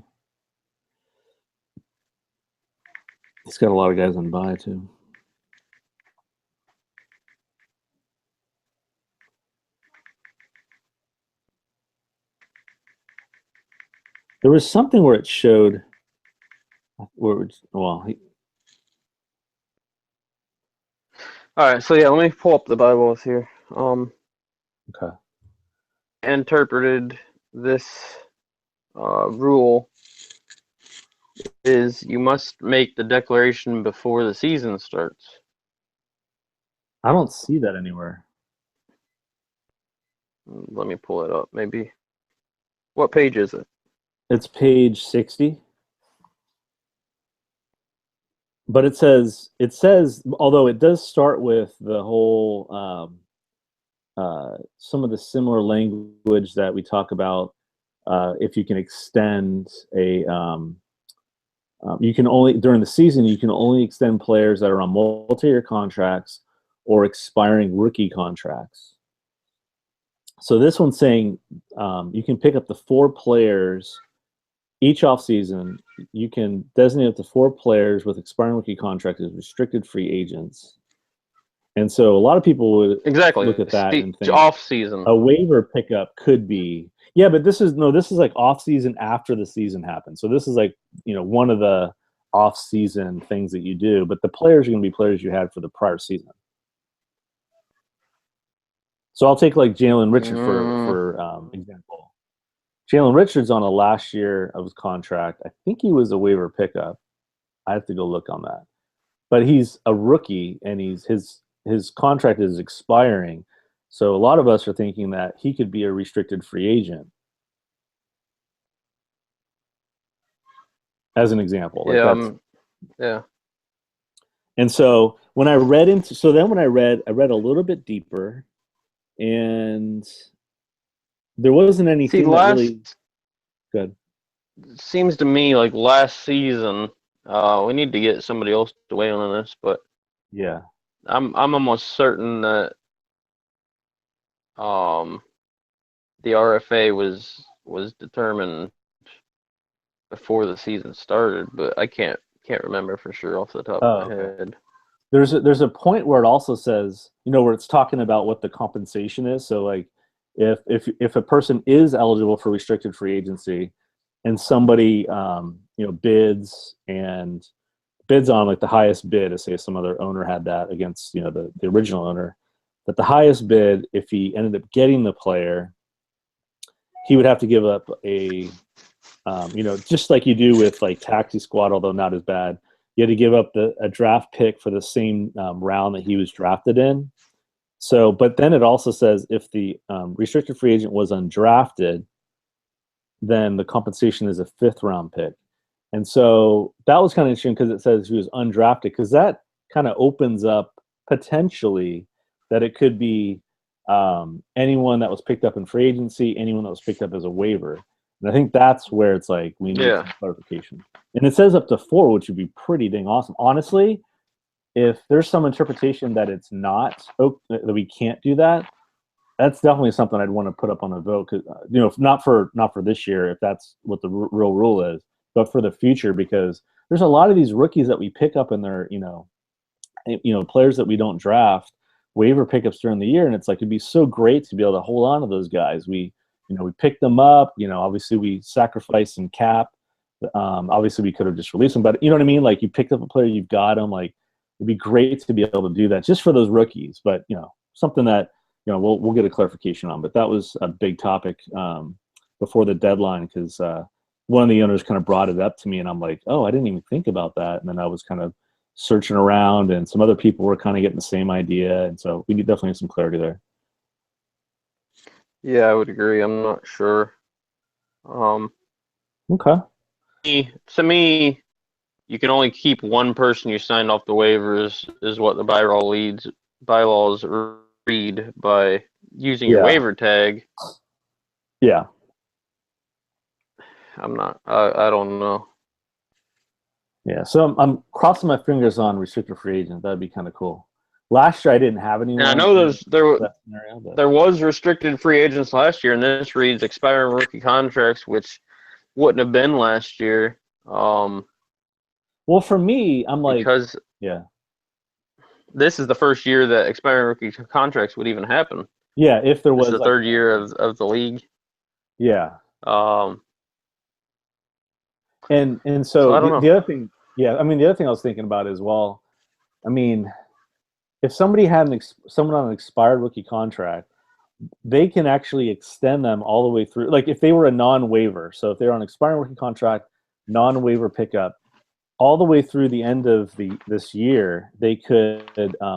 He's got a lot of guys on bye too. There was something where it showed where it, well, all right, so yeah, let me pull up the Bibles here. okay. Interpreted this rule is you must make the declaration before the season starts. I don't see that anywhere. Let me pull it up. Maybe. What page is it? It's page 60. But it says although it does start with the whole some of the similar language that we talk about if you can extend a you can only during the season you can only extend players that are on multi-year contracts or expiring rookie contracts. So this one's saying you can pick up the 4 players each offseason. You can designate up to 4 players with expiring rookie contracts as restricted free agents. And so a lot of people would look Exactly. at that and think Off season. a waiver pickup could be, yeah, but this is like off season after the season happens. So this is like, one of the off season things that you do, but the players are going to be players you had for the prior season. So I'll take like Jalen Richard Mm, for example. Jalen Richard's on a last year of his contract. I think he was a waiver pickup. I have to go look on that. But he's a rookie and his contract is expiring. So a lot of us are thinking that he could be a restricted free agent, as an example. Like yeah. that's Yeah. and so when I read into so then when I read a little bit deeper and there wasn't See, anything that last really good. seems to me like last season. We need to get somebody else to weigh in on this, but Yeah. I'm almost certain that um the RFA was determined before the season started, but I can't remember for sure off the top of Oh, my okay. head. There's a point where it also says, where it's talking about what the compensation is. So like if a person is eligible for restricted free agency and somebody bids on like the highest bid, as say some other owner had that against the original owner, that the highest bid, if he ended up getting the player, he would have to give up just like you do with like Taxi Squad, although not as bad. You had to give up a draft pick for the same round that he was drafted in. So, but then it also says if the restricted free agent was undrafted, then the compensation is a 5th round pick. And so that was kind of interesting because it says he was undrafted, because that kind of opens up potentially that it could be anyone that was picked up in free agency, anyone that was picked up as a waiver. And I think that's where it's like we need some clarification. And it says up to 4, which would be pretty dang awesome. Honestly, if there's some interpretation that it's not, that we can't do that, that's definitely something I'd want to put up on a vote. Cause, not for this year, if that's what the real rule is, but for the future, because there's a lot of these rookies that we pick up and they're, players that we don't draft, waiver pickups during the year. And it's like, it'd be so great to be able to hold on to those guys. We picked them up, obviously we sacrificed some cap. Obviously we could have just released them, but you know what I mean? Like you picked up a player, you've got them, like it'd be great to be able to do that just for those rookies. But, something that, we'll get a clarification on, but that was a big topic before the deadline because one of the owners kind of brought it up to me and I'm like, oh, I didn't even think about that. And then I was kind of searching around and some other people were kind of getting the same idea. And so we need definitely some clarity there. Yeah, I would agree. I'm not sure. Okay. To me, you can only keep one person you signed off the waivers is what the bylaws read by using your waiver tag. Yeah. I'm not. I don't know. Yeah, so I'm crossing my fingers on restricted free agent. That'd be kind of cool. Last year I didn't have anyone. And I know there was restricted free agents last year, and this reads expiring rookie contracts, which wouldn't have been last year. Well, for me, I'm like, because this is the first year that expiring rookie contracts would even happen. Yeah, if there was the third year of the league. Yeah. And so I don't know. The other thing, the other thing I was thinking about is, well, I mean, if somebody had someone on an expired rookie contract, they can actually extend them all the way through. Like if they were a non-waiver, so if they're on an expiring rookie contract, non-waiver pickup, all the way through the end of this year, they could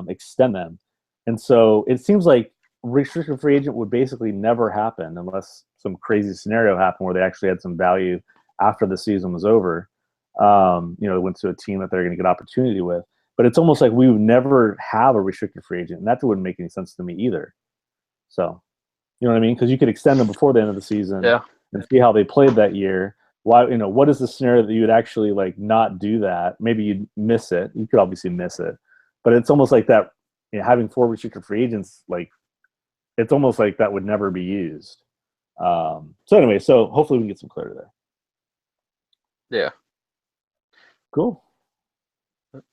extend them. And so it seems like restricted free agent would basically never happen unless some crazy scenario happened where they actually had some value after the season was over. Went to a team that they're going to get opportunity with. But it's almost like we would never have a restricted free agent, and that wouldn't make any sense to me either. So, you know what I mean? Because you could extend them before the end of the season and see how they played that year. Why, what is the scenario that you would actually like not do that? Maybe you'd miss it. You could obviously miss it, but it's almost like that. Having 4 restricted free agents, like it's almost like that would never be used. So anyway, so hopefully we can get some clarity there. Yeah. Cool.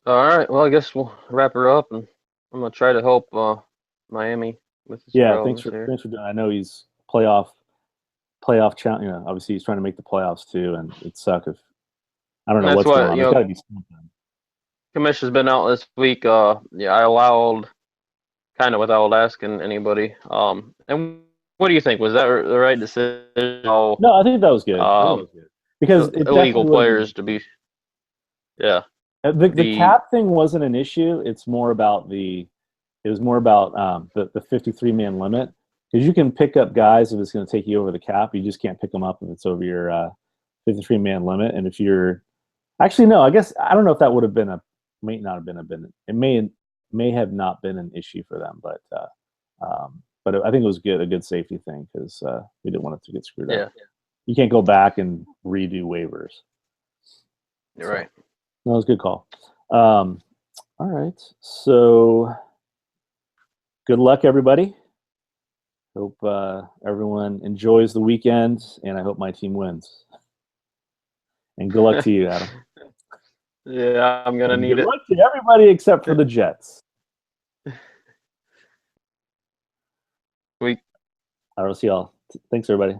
All right. Well, I guess we'll wrap her up, and I'm gonna try to help Miami with his thanks for doing. I know he's playoff challenge. Obviously he's trying to make the playoffs too, and it sucks if I don't know what's going on. There's got to be something. Commission's been out this week. I allowed, kind of without asking anybody. And what do you think? Was that the right decision? No, I think that was good. Because illegal players to be. Yeah. The cap thing wasn't an issue. It's more about the 53-man limit, because you can pick up guys if it's going to take you over the cap. You just can't pick them up if it's over your 53-man limit. And if you're actually no, I guess I don't know if that would have been it may have not been an issue for them, but I think it was a good safety thing because we didn't want it to get screwed up. You can't go back and redo waivers. You're right. That was a good call. All right. So good luck, everybody. Hope everyone enjoys the weekend, and I hope my team wins. And good luck to you, Adam. Yeah, I'm going to need it. Good luck to everybody except for the Jets. Sweet. All right, we'll see y'all. Thanks, everybody.